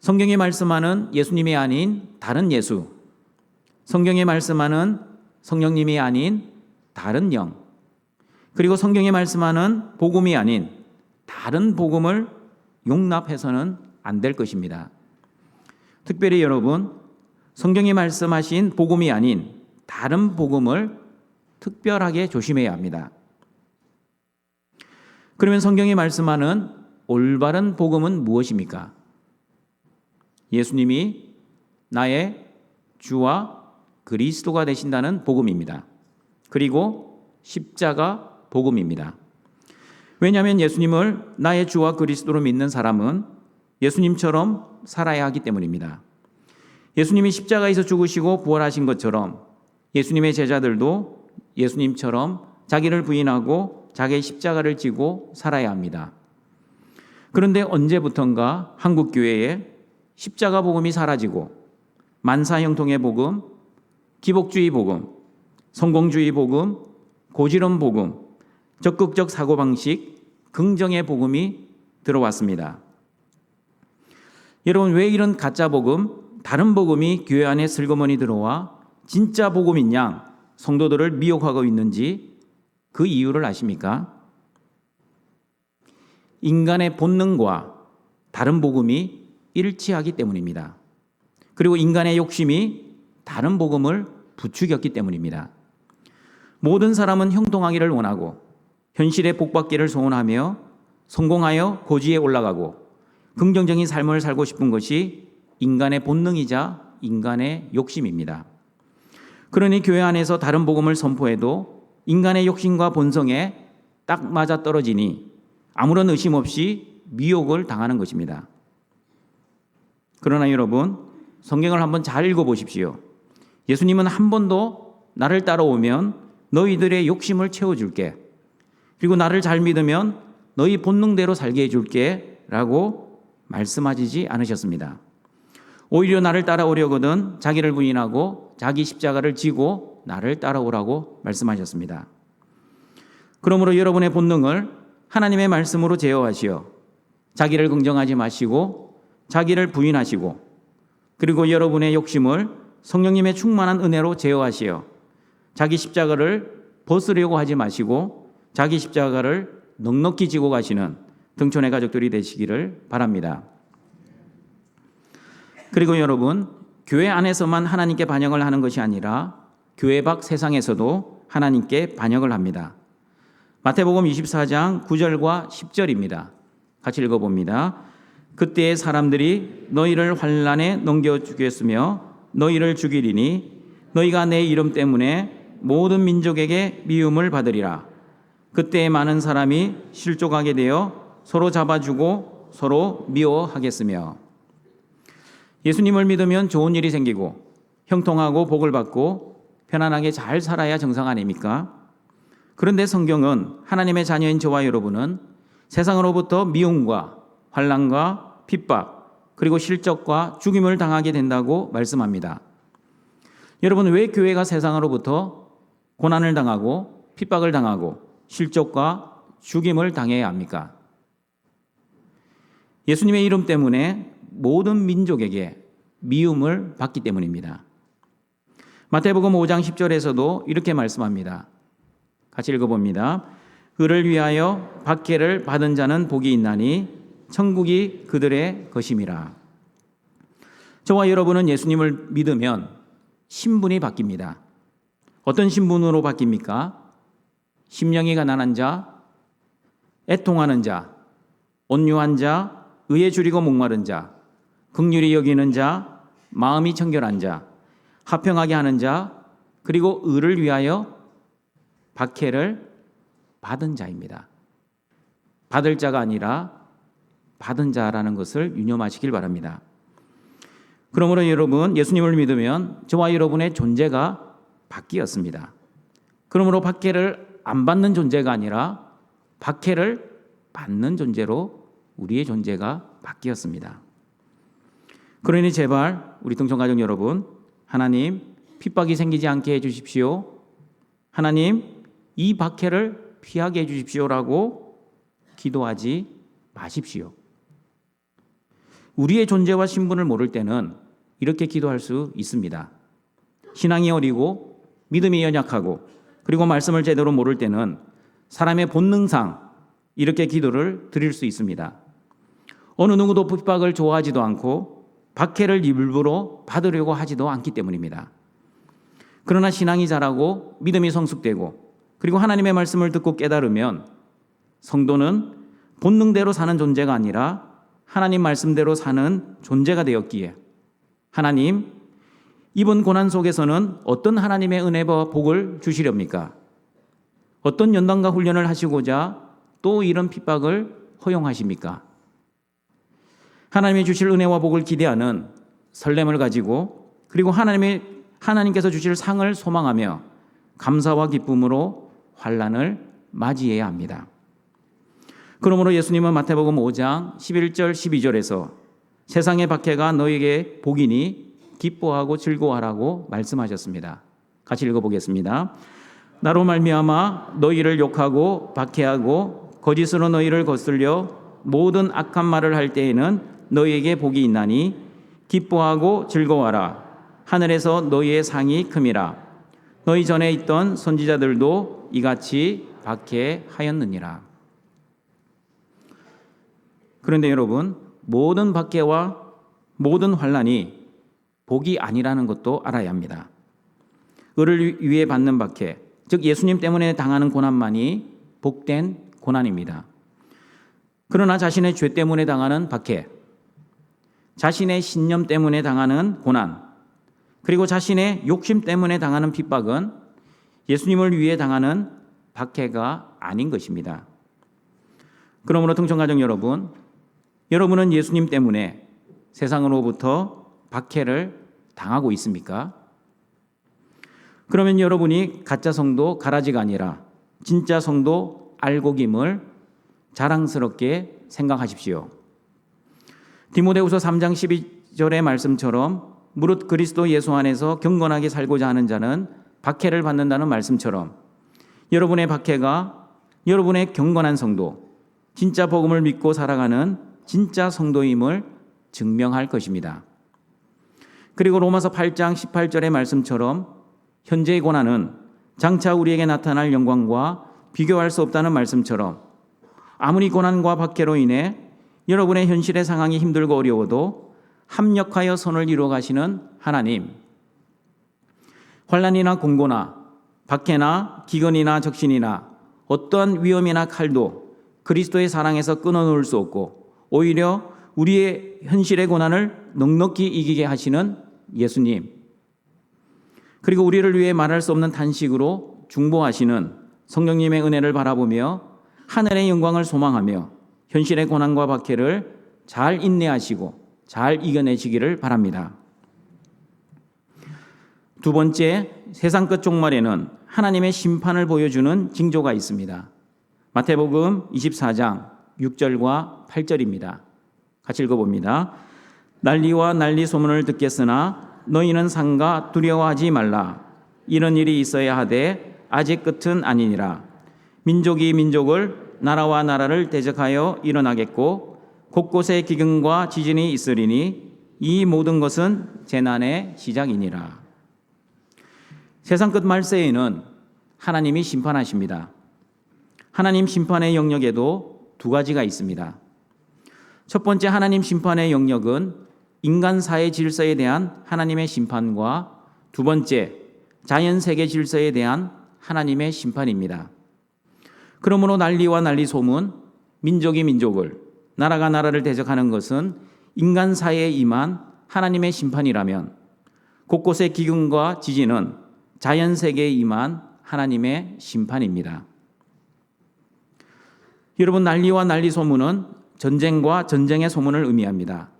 성경이 말씀하는 예수님이 아닌 다른 예수, 성경이 말씀하는 성령님이 아닌 다른 영, 그리고 성경이 말씀하는 복음이 아닌 다른 복음을 용납해서는 안 될 것입니다. 특별히 여러분, 성경이 말씀하신 복음이 아닌 다른 복음을 특별하게 조심해야 합니다. 그러면 성경이 말씀하는 올바른 복음은 무엇입니까? 예수님이 나의 주와 그리스도가 되신다는 복음입니다. 그리고 십자가 복음입니다. 왜냐하면 예수님을 나의 주와 그리스도로 믿는 사람은 예수님처럼 살아야 하기 때문입니다. 예수님이 십자가에서 죽으시고 부활하신 것처럼 예수님의 제자들도 예수님처럼 자기를 부인하고 자기의 십자가를 지고 살아야 합니다. 그런데 언제부턴가 한국교회에 십자가 복음이 사라지고 만사형통의 복음, 기복주의 복음, 성공주의 복음, 고지름 복음, 적극적 사고방식, 긍정의 복음이 들어왔습니다. 여러분, 왜 이런 가짜 복음, 다른 복음이 교회 안에 슬그머니 들어와 진짜 복음인 양 성도들을 미혹하고 있는지 그 이유를 아십니까? 인간의 본능과 다른 복음이 일치하기 때문입니다. 그리고 인간의 욕심이 다른 복음을 부추겼기 때문입니다. 모든 사람은 형통하기를 원하고 현실의 복받기를 소원하며 성공하여 고지에 올라가고 긍정적인 삶을 살고 싶은 것이 인간의 본능이자 인간의 욕심입니다. 그러니 교회 안에서 다른 복음을 선포해도 인간의 욕심과 본성에 딱 맞아떨어지니 아무런 의심 없이 미혹을 당하는 것입니다. 그러나 여러분, 성경을 한번 잘 읽어보십시오. 예수님은 한 번도 나를 따라오면 너희들의 욕심을 채워줄게, 그리고 나를 잘 믿으면 너희 본능대로 살게 해줄게 라고 말씀하시지 않으셨습니다. 오히려 나를 따라오려거든 자기를 부인하고 자기 십자가를 지고 나를 따라오라고 말씀하셨습니다. 그러므로 여러분의 본능을 하나님의 말씀으로 제어하시어 자기를 긍정하지 마시고 자기를 부인하시고 그리고 여러분의 욕심을 성령님의 충만한 은혜로 제어하시어 자기 십자가를 벗으려고 하지 마시고 자기 십자가를 넉넉히 지고 가시는 등촌의 가족들이 되시기를 바랍니다. 그리고 여러분, 교회 안에서만 하나님께 반역을 하는 것이 아니라 교회 밖 세상에서도 하나님께 반역을 합니다. 마태복음 24장 9절과 10절입니다. 같이 읽어봅니다. 그때의 사람들이 너희를 환난에 넘겨주겠으며 너희를 죽이리니 너희가 내 이름 때문에 모든 민족에게 미움을 받으리라. 그때 많은 사람이 실족하게 되어 서로 잡아주고 서로 미워하겠으며. 예수님을 믿으면 좋은 일이 생기고 형통하고 복을 받고 편안하게 잘 살아야 정상 아닙니까? 그런데 성경은 하나님의 자녀인 저와 여러분은 세상으로부터 미움과 환난과 핍박 그리고 실족과 죽임을 당하게 된다고 말씀합니다. 여러분, 왜 교회가 세상으로부터 고난을 당하고 핍박을 당하고 실족과 죽임을 당해야 합니까? 예수님의 이름 때문에 모든 민족에게 미움을 받기 때문입니다. 마태복음 5장 10절에서도 이렇게 말씀합니다. 같이 읽어봅니다. 그를 위하여 박해를 받은 자는 복이 있나니 천국이 그들의 것임이라. 저와 여러분은 예수님을 믿으면 신분이 바뀝니다. 어떤 신분으로 바뀝니까? 심령이 가난한 자, 애통하는 자, 온유한 자, 의에 줄이고 목마른 자, 긍휼히 여기는 자, 마음이 청결한 자, 화평하게 하는 자, 그리고 의를 위하여 박해를 받은 자입니다. 받을 자가 아니라 받은 자라는 것을 유념하시길 바랍니다. 그러므로 여러분, 예수님을 믿으면 저와 여러분의 존재가 바뀌었습니다. 그러므로 박해를 안 받는 존재가 아니라 박해를 받는 존재로 우리의 존재가 바뀌었습니다. 그러니 제발 우리 등촌가족 여러분, 하나님 핍박이 생기지 않게 해주십시오. 하나님 이 박해를 피하게 해주십시오라고 기도하지 마십시오. 우리의 존재와 신분을 모를 때는 이렇게 기도할 수 있습니다. 신앙이 어리고 믿음이 연약하고 그리고 말씀을 제대로 모를 때는 사람의 본능상 이렇게 기도를 드릴 수 있습니다. 어느 누구도 핍박을 좋아하지도 않고 박해를 일부러 받으려고 하지도 않기 때문입니다. 그러나 신앙이 자라고 믿음이 성숙되고 그리고 하나님의 말씀을 듣고 깨달으면 성도는 본능대로 사는 존재가 아니라 하나님 말씀대로 사는 존재가 되었기에 하나님, 이번 고난 속에서는 어떤 하나님의 은혜와 복을 주시렵니까? 어떤 연단과 훈련을 하시고자 또 이런 핍박을 허용하십니까? 하나님이 주실 은혜와 복을 기대하는 설렘을 가지고 그리고 하나님께서 주실 상을 소망하며 감사와 기쁨으로 환난을 맞이해야 합니다. 그러므로 예수님은 마태복음 5장 11절 12절에서 세상의 박해가 너에게 복이니 기뻐하고 즐거워하라고 말씀하셨습니다. 같이 읽어보겠습니다. 나로 말미암아 너희를 욕하고 박해하고 거짓으로 너희를 거슬려 모든 악한 말을 할 때에는 너희에게 복이 있나니 기뻐하고 즐거워하라. 하늘에서 너희의 상이 큼이라. 너희 전에 있던 선지자들도 이같이 박해하였느니라. 그런데 여러분, 모든 박해와 모든 환난이 복이 아니라는 것도 알아야 합니다. 의를 위해 받는 박해, 즉 예수님 때문에 당하는 고난만이 복된 고난입니다. 그러나 자신의 죄 때문에 당하는 박해, 자신의 신념 때문에 당하는 고난, 그리고 자신의 욕심 때문에 당하는 핍박은 예수님을 위해 당하는 박해가 아닌 것입니다. 그러므로 등촌가족 여러분, 여러분은 예수님 때문에 세상으로부터 박해를 당하고 있습니까? 그러면 여러분이 가짜 성도 가라지가 아니라 진짜 성도 알곡임을 자랑스럽게 생각하십시오. 디모데후서 3장 12절의 말씀처럼 무릇 그리스도 예수 안에서 경건하게 살고자 하는 자는 박해를 받는다는 말씀처럼 여러분의 박해가 여러분의 경건한 성도, 진짜 복음을 믿고 살아가는 진짜 성도임을 증명할 것입니다. 그리고 로마서 8장 18절의 말씀처럼 현재의 고난은 장차 우리에게 나타날 영광과 비교할 수 없다는 말씀처럼 아무리 고난과 박해로 인해 여러분의 현실의 상황이 힘들고 어려워도 합력하여 선을 이루어 가시는 하나님, 환난이나 공고나 박해나 기근이나 적신이나 어떠한 위험이나 칼도 그리스도의 사랑에서 끊어놓을 수 없고 오히려 우리의 현실의 고난을 넉넉히 이기게 하시는 예수님, 그리고 우리를 위해 말할 수 없는 탄식으로 중보하시는 성령님의 은혜를 바라보며 하늘의 영광을 소망하며 현실의 고난과 박해를 잘 인내하시고 잘 이겨내시기를 바랍니다. 두 번째, 세상 끝 종말에는 하나님의 심판을 보여주는 징조가 있습니다. 마태복음 24장 6절과 8절입니다. 같이 읽어봅니다. 난리와 난리 소문을 듣겠으나 너희는 상가 두려워하지 말라. 이런 일이 있어야 하되 아직 끝은 아니니라. 민족이 민족을 나라와 나라를 대적하여 일어나겠고 곳곳에 기근과 지진이 있으리니 이 모든 것은 재난의 시작이니라. 세상 끝 말세에는 하나님이 심판하십니다. 하나님 심판의 영역에도 두 가지가 있습니다. 첫 번째, 하나님 심판의 영역은 인간 사회 질서에 대한 하나님의 심판과 두 번째, 자연 세계 질서에 대한 하나님의 심판입니다. 그러므로 난리와 난리 소문, 민족이 민족을, 나라가 나라를 대적하는 것은 인간 사회에 임한 하나님의 심판이라면 곳곳의 기근과 지진은 자연 세계에 임한 하나님의 심판입니다. 여러분, 난리와 난리 소문은 전쟁과 전쟁의 소문을 의미합니다.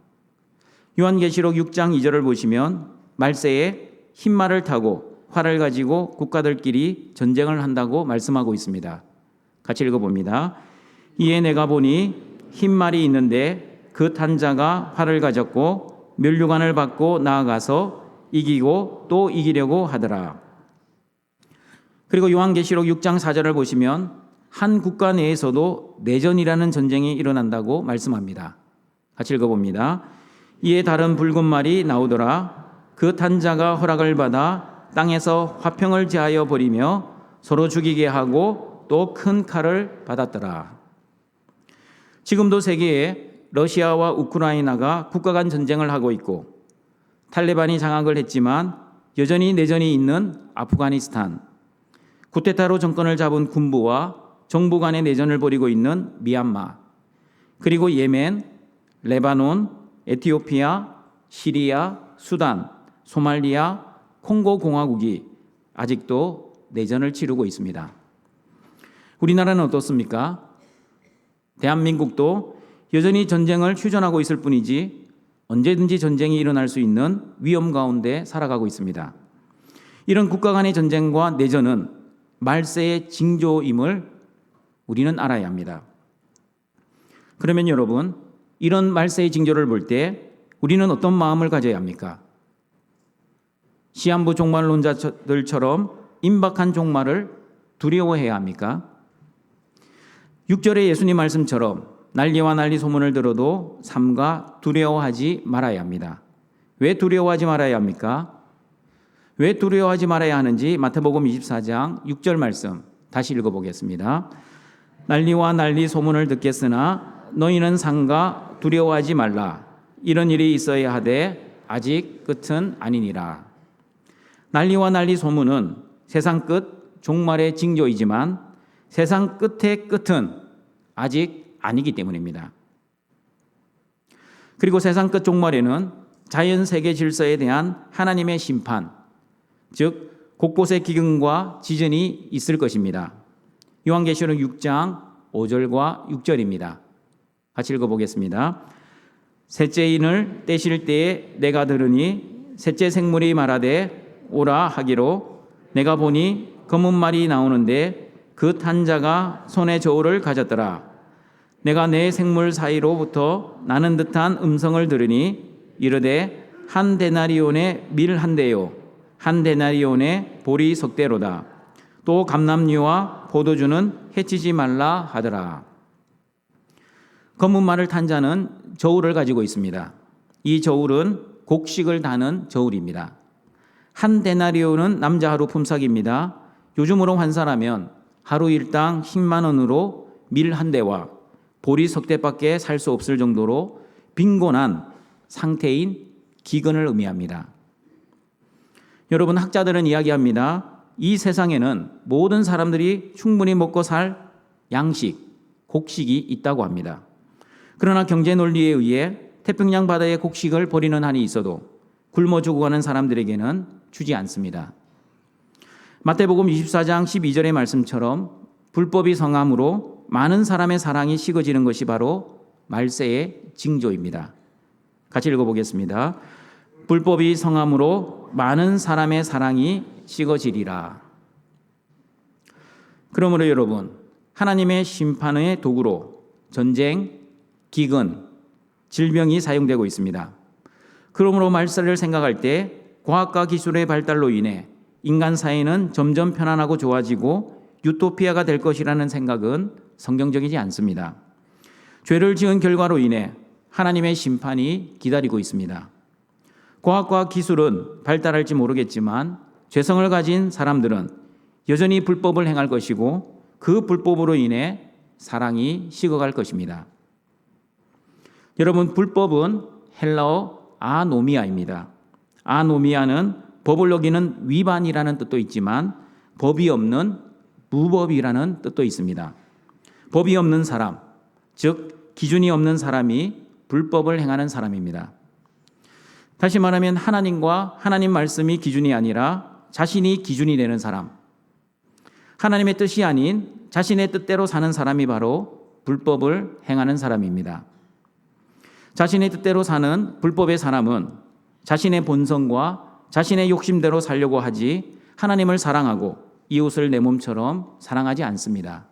요한계시록 6장 2절을 보시면 말세에 흰말을 타고 활을 가지고 국가들끼리 전쟁을 한다고 말씀하고 있습니다. 같이 읽어봅니다. 이에 내가 보니 흰말이 있는데 그 탄 자가 활을 가졌고 면류관을 받고 나아가서 이기고 또 이기려고 하더라. 그리고 요한계시록 6장 4절을 보시면 한 국가 내에서도 내전이라는 전쟁이 일어난다고 말씀합니다. 같이 읽어봅니다. 이에 다른 붉은 말이 나오더라. 그 탄 자가 허락을 받아 땅에서 화평을 제하여 버리며 서로 죽이게 하고 또 큰 칼을 받았더라. 지금도 세계에 러시아와 우크라이나가 국가 간 전쟁을 하고 있고 탈레반이 장악을 했지만 여전히 내전이 있는 아프가니스탄, 쿠데타로 정권을 잡은 군부와 정부 간의 내전을 벌이고 있는 미얀마, 그리고 예멘, 레바논, 에티오피아, 시리아, 수단, 소말리아, 콩고 공화국이 아직도 내전을 치르고 있습니다. 우리나라는 어떻습니까? 대한민국도 여전히 전쟁을 휴전하고 있을 뿐이지 언제든지 전쟁이 일어날 수 있는 위험 가운데 살아가고 있습니다. 이런 국가 간의 전쟁과 내전은 말세의 징조임을 우리는 알아야 합니다. 그러면 여러분, 이런 말세의 징조를 볼 때 우리는 어떤 마음을 가져야 합니까? 시한부 종말론자들처럼 임박한 종말을 두려워해야 합니까? 6절의 예수님 말씀처럼 난리와 난리 소문을 들어도 삼가 두려워하지 말아야 합니다. 왜 두려워하지 말아야 합니까? 왜 두려워하지 말아야 하는지 마태복음 24장 6절 말씀 다시 읽어보겠습니다. 난리와 난리 소문을 듣겠으나 너희는 삼가 두려워하지 말라. 이런 일이 있어야 하되 아직 끝은 아니니라. 난리와 난리 소문은 세상 끝 종말의 징조이지만 세상 끝의 끝은 아직 아니기 때문입니다. 그리고 세상 끝 종말에는 자연 세계 질서에 대한 하나님의 심판, 즉 곳곳에 기근과 지진이 있을 것입니다. 요한계시록 6장 5절과 6절입니다. 같이 읽어보겠습니다. 셋째 인을 떼실 때에 내가 들으니 셋째 생물이 말하되 오라 하기로 내가 보니 검은 말이 나오는데 그 탄 자가 손에 저울을 가졌더라. 내가 네 생물 사이로부터 나는 듯한 음성을 들으니 이르되 한 데나리온의 밀 한 대요 한 데나리온의 보리 석 대로다. 또 감람류와 포도주는 해치지 말라 하더라. 검은 말을 탄 자는 저울을 가지고 있습니다. 이 저울은 곡식을 다는 저울입니다. 한 데나리오는 남자 하루 품삯입니다. 요즘으로 환산하면 하루 일당 10만 원으로 밀 한 대와 보리 석 대밖에 살 수 없을 정도로 빈곤한 상태인 기근을 의미합니다. 여러분, 학자들은 이야기합니다. 이 세상에는 모든 사람들이 충분히 먹고 살 양식, 곡식이 있다고 합니다. 그러나 경제 논리에 의해 태평양 바다의 곡식을 버리는 한이 있어도 굶어 죽어가는 사람들에게는 주지 않습니다. 마태복음 24장 12절의 말씀처럼 불법이 성함으로 많은 사람의 사랑이 식어지는 것이 바로 말세의 징조입니다. 같이 읽어보겠습니다. 불법이 성함으로 많은 사람의 사랑이 식어지리라. 그러므로 여러분, 하나님의 심판의 도구로 전쟁, 기근, 질병이 사용되고 있습니다. 그러므로 말세를 생각할 때 과학과 기술의 발달로 인해 인간 사회는 점점 편안하고 좋아지고 유토피아가 될 것이라는 생각은 성경적이지 않습니다. 죄를 지은 결과로 인해 하나님의 심판이 기다리고 있습니다. 과학과 기술은 발달할지 모르겠지만 죄성을 가진 사람들은 여전히 불법을 행할 것이고 그 불법으로 인해 사랑이 식어갈 것입니다. 여러분, 불법은 헬라어 아노미아입니다. 아노미아는 법을 어기는 위반이라는 뜻도 있지만 법이 없는 무법이라는 뜻도 있습니다. 법이 없는 사람, 즉 기준이 없는 사람이 불법을 행하는 사람입니다. 다시 말하면 하나님과 하나님 말씀이 기준이 아니라 자신이 기준이 되는 사람, 하나님의 뜻이 아닌 자신의 뜻대로 사는 사람이 바로 불법을 행하는 사람입니다. 자신의 뜻대로 사는 불법의 사람은 자신의 본성과 자신의 욕심대로 살려고 하지 하나님을 사랑하고 이웃을 내 몸처럼 사랑하지 않습니다.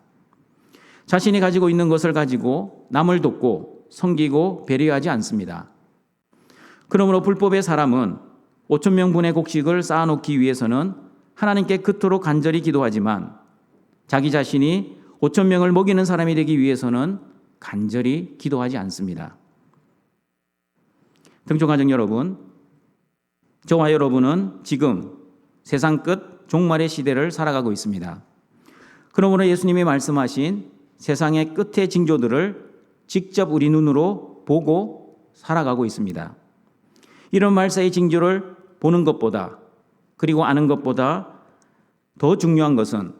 자신이 가지고 있는 것을 가지고 남을 돕고 섬기고 배려하지 않습니다. 그러므로 불법의 사람은 5천 명분의 곡식을 쌓아놓기 위해서는 하나님께 그토록 간절히 기도하지만 자기 자신이 5천 명을 먹이는 사람이 되기 위해서는 간절히 기도하지 않습니다. 등촌가족 여러분, 저와 여러분은 지금 세상 끝 종말의 시대를 살아가고 있습니다. 그러므로 예수님이 말씀하신 세상의 끝의 징조들을 직접 우리 눈으로 보고 살아가고 있습니다. 이런 말세의 징조를 보는 것보다, 그리고 아는 것보다 더 중요한 것은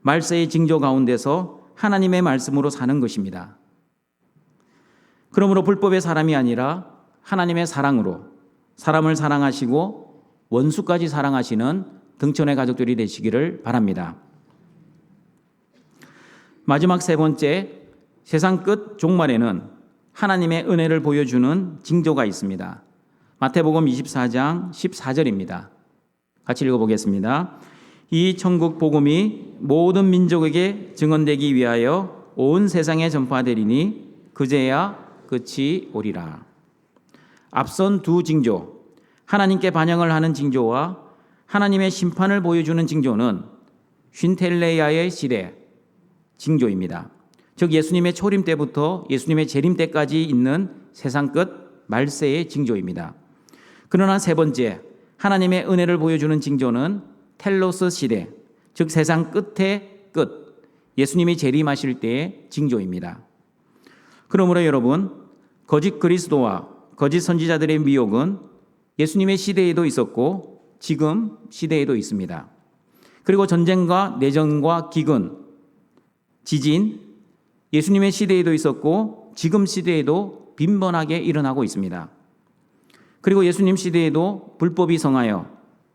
말세의 징조 가운데서 하나님의 말씀으로 사는 것입니다. 그러므로 불법의 사람이 아니라 하나님의 사랑으로 사람을 사랑하시고 원수까지 사랑하시는 등촌의 가족들이 되시기를 바랍니다. 마지막 세 번째, 세상 끝 종말에는 하나님의 은혜를 보여주는 징조가 있습니다. 마태복음 24장 14절입니다. 같이 읽어보겠습니다. 이 천국 복음이 모든 민족에게 증언되기 위하여 온 세상에 전파되리니 그제야 끝이 오리라. 앞선 두 징조, 하나님께 반영을 하는 징조와 하나님의 심판을 보여주는 징조는 쉰텔레야의 시대 징조입니다. 즉 예수님의 초림 때부터 예수님의 재림 때까지 있는 세상 끝 말세의 징조입니다. 그러나 세 번째, 하나님의 은혜를 보여주는 징조는 텔로스 시대, 즉 세상 끝의 끝, 예수님이 재림하실 때의 징조입니다. 그러므로 여러분, 거짓 그리스도와 거짓 선지자들의 미혹은 예수님의 시대에도 있었고 지금 시대에도 있습니다. 그리고 전쟁과 내전과 기근, 지진, 예수님의 시대에도 있었고 지금 시대에도 빈번하게 일어나고 있습니다. 그리고 예수님 시대에도 불법이 성하여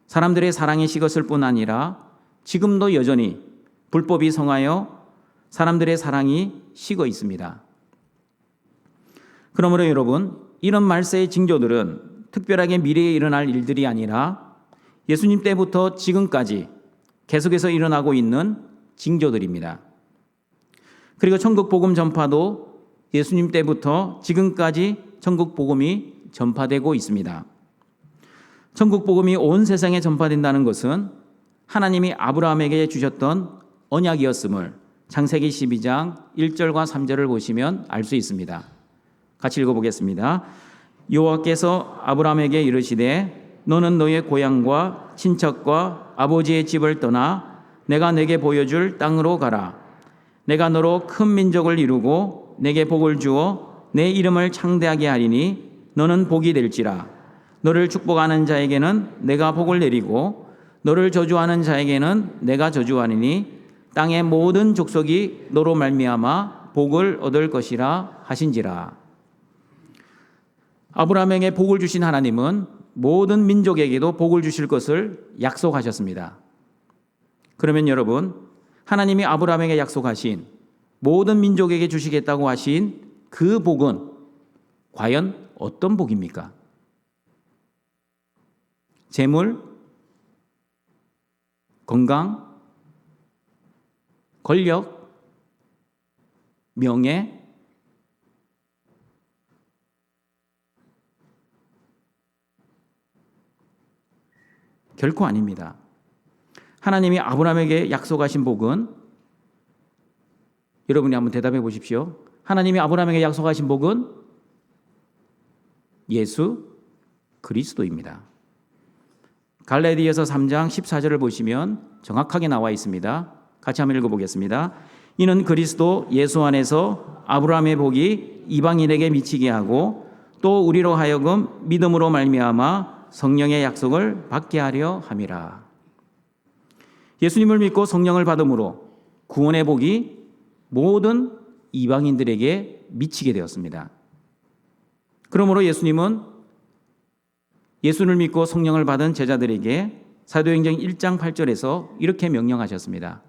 사람들의 사랑이 식었을 뿐 아니라 지금도 여전히 불법이 성하여 사람들의 사랑이 식어 있습니다. 그러므로 여러분, 이런 말세의 징조들은 특별하게 미래에 일어날 일들이 아니라 예수님 때부터 지금까지 계속해서 일어나고 있는 징조들입니다. 그리고 천국 복음 전파도 예수님 때부터 지금까지 천국 복음이 전파되고 있습니다. 천국 복음이 온 세상에 전파된다는 것은 하나님이 아브라함에게 주셨던 언약이었음을 창세기 12장 1절과 3절을 보시면 알 수 있습니다. 같이 읽어보겠습니다. 여호와께서 아브라함에게 이르시되 너는 너의 고향과 친척과 아버지의 집을 떠나 내가 내게 보여줄 땅으로 가라. 내가 너로 큰 민족을 이루고 내게 복을 주어 내 이름을 창대하게 하리니 너는 복이 될지라. 너를 축복하는 자에게는 내가 복을 내리고 너를 저주하는 자에게는 내가 저주하리니 땅의 모든 족속이 너로 말미암아 복을 얻을 것이라 하신지라. 아브라함에게 복을 주신 하나님은 모든 민족에게도 복을 주실 것을 약속하셨습니다. 그러면 여러분, 하나님이 아브라함에게 약속하신 모든 민족에게 주시겠다고 하신 그 복은 과연 어떤 복입니까? 재물, 건강, 권력, 명예, 결코 아닙니다. 하나님이 아브라함에게 약속하신 복은, 여러분이 한번 대답해 보십시오. 하나님이 아브라함에게 약속하신 복은 예수 그리스도입니다. 갈라디아서 3장 14절을 보시면 정확하게 나와 있습니다. 같이 한번 읽어보겠습니다. 이는 그리스도 예수 안에서 아브라함의 복이 이방인에게 미치게 하고 또 우리로 하여금 믿음으로 말미암아 성령의 약속을 받게 하려 함이라. 예수님을 믿고 성령을 받음으로 구원의 복이 모든 이방인들에게 미치게 되었습니다. 그러므로 예수님은 예수를 믿고 성령을 받은 제자들에게 사도행전 1장 8절에서 이렇게 명령하셨습니다.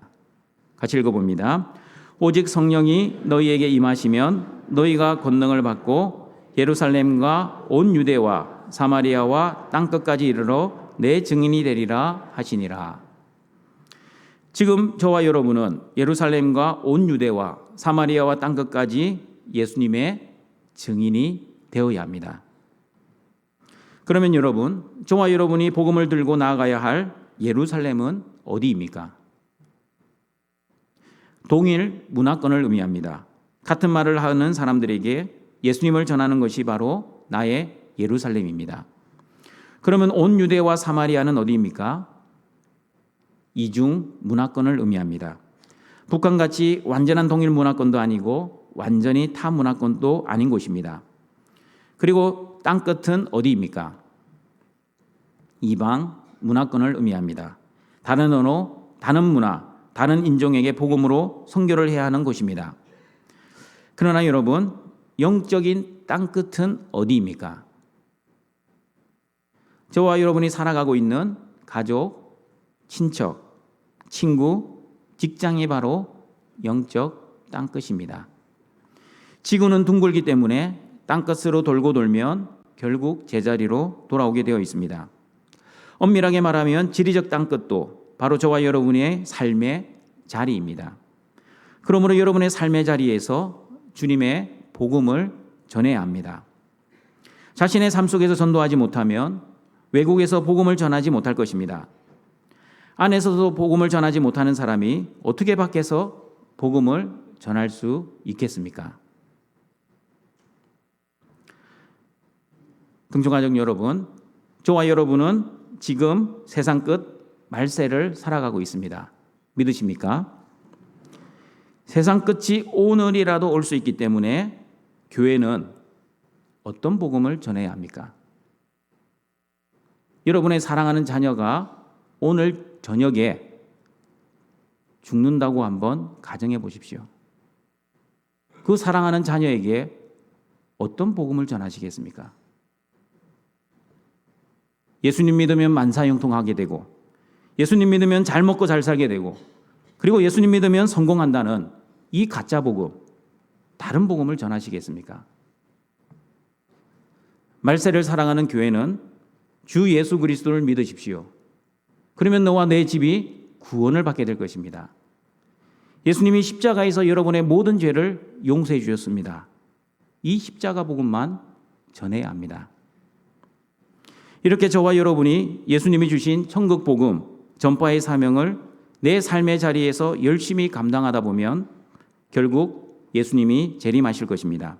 같이 읽어봅니다. 오직 성령이 너희에게 임하시면 너희가 권능을 받고 예루살렘과 온 유대와 사마리아와 땅끝까지 이르러 내 증인이 되리라 하시니라. 지금 저와 여러분은 예루살렘과 온 유대와 사마리아와 땅끝까지 예수님의 증인이 되어야 합니다. 그러면 여러분, 저와 여러분이 복음을 들고 나아가야 할 예루살렘은 어디입니까? 동일 문화권을 의미합니다. 같은 말을 하는 사람들에게 예수님을 전하는 것이 바로 나의 예루살렘입니다. 그러면 온 유대와 사마리아는 어디입니까? 이중 문화권을 의미합니다. 북한같이 완전한 동일 문화권도 아니고 완전히 타 문화권도 아닌 곳입니다. 그리고 땅끝은 어디입니까? 이방 문화권을 의미합니다. 다른 언어, 다른 문화, 다른 인종에게 복음으로 선교를 해야 하는 곳입니다. 그러나 여러분, 영적인 땅끝은 어디입니까? 저와 여러분이 살아가고 있는 가족, 친척, 친구, 직장이 바로 영적 땅끝입니다. 지구는 둥글기 때문에 땅끝으로 돌고 돌면 결국 제자리로 돌아오게 되어 있습니다. 엄밀하게 말하면 지리적 땅끝도 바로 저와 여러분의 삶의 자리입니다. 그러므로 여러분의 삶의 자리에서 주님의 복음을 전해야 합니다. 자신의 삶 속에서 전도하지 못하면 외국에서 복음을 전하지 못할 것입니다. 안에서도 복음을 전하지 못하는 사람이 어떻게 밖에서 복음을 전할 수 있겠습니까? 등촌가족 여러분, 저와 여러분은 지금 세상 끝 말세를 살아가고 있습니다. 믿으십니까? 세상 끝이 오늘이라도 올 수 있기 때문에 교회는 어떤 복음을 전해야 합니까? 여러분의 사랑하는 자녀가 오늘 저녁에 죽는다고 한번 가정해 보십시오. 그 사랑하는 자녀에게 어떤 복음을 전하시겠습니까? 예수님 믿으면 만사형통하게 되고, 예수님 믿으면 잘 먹고 잘 살게 되고, 그리고 예수님 믿으면 성공한다는 이 가짜 복음, 다른 복음을 전하시겠습니까? 말세를 사랑하는 교회는 주 예수 그리스도를 믿으십시오. 그러면 너와 내 집이 구원을 받게 될 것입니다. 예수님이 십자가에서 여러분의 모든 죄를 용서해 주셨습니다. 이 십자가 복음만 전해야 합니다. 이렇게 저와 여러분이 예수님이 주신 천국 복음, 전파의 사명을 내 삶의 자리에서 열심히 감당하다 보면 결국 예수님이 재림하실 것입니다.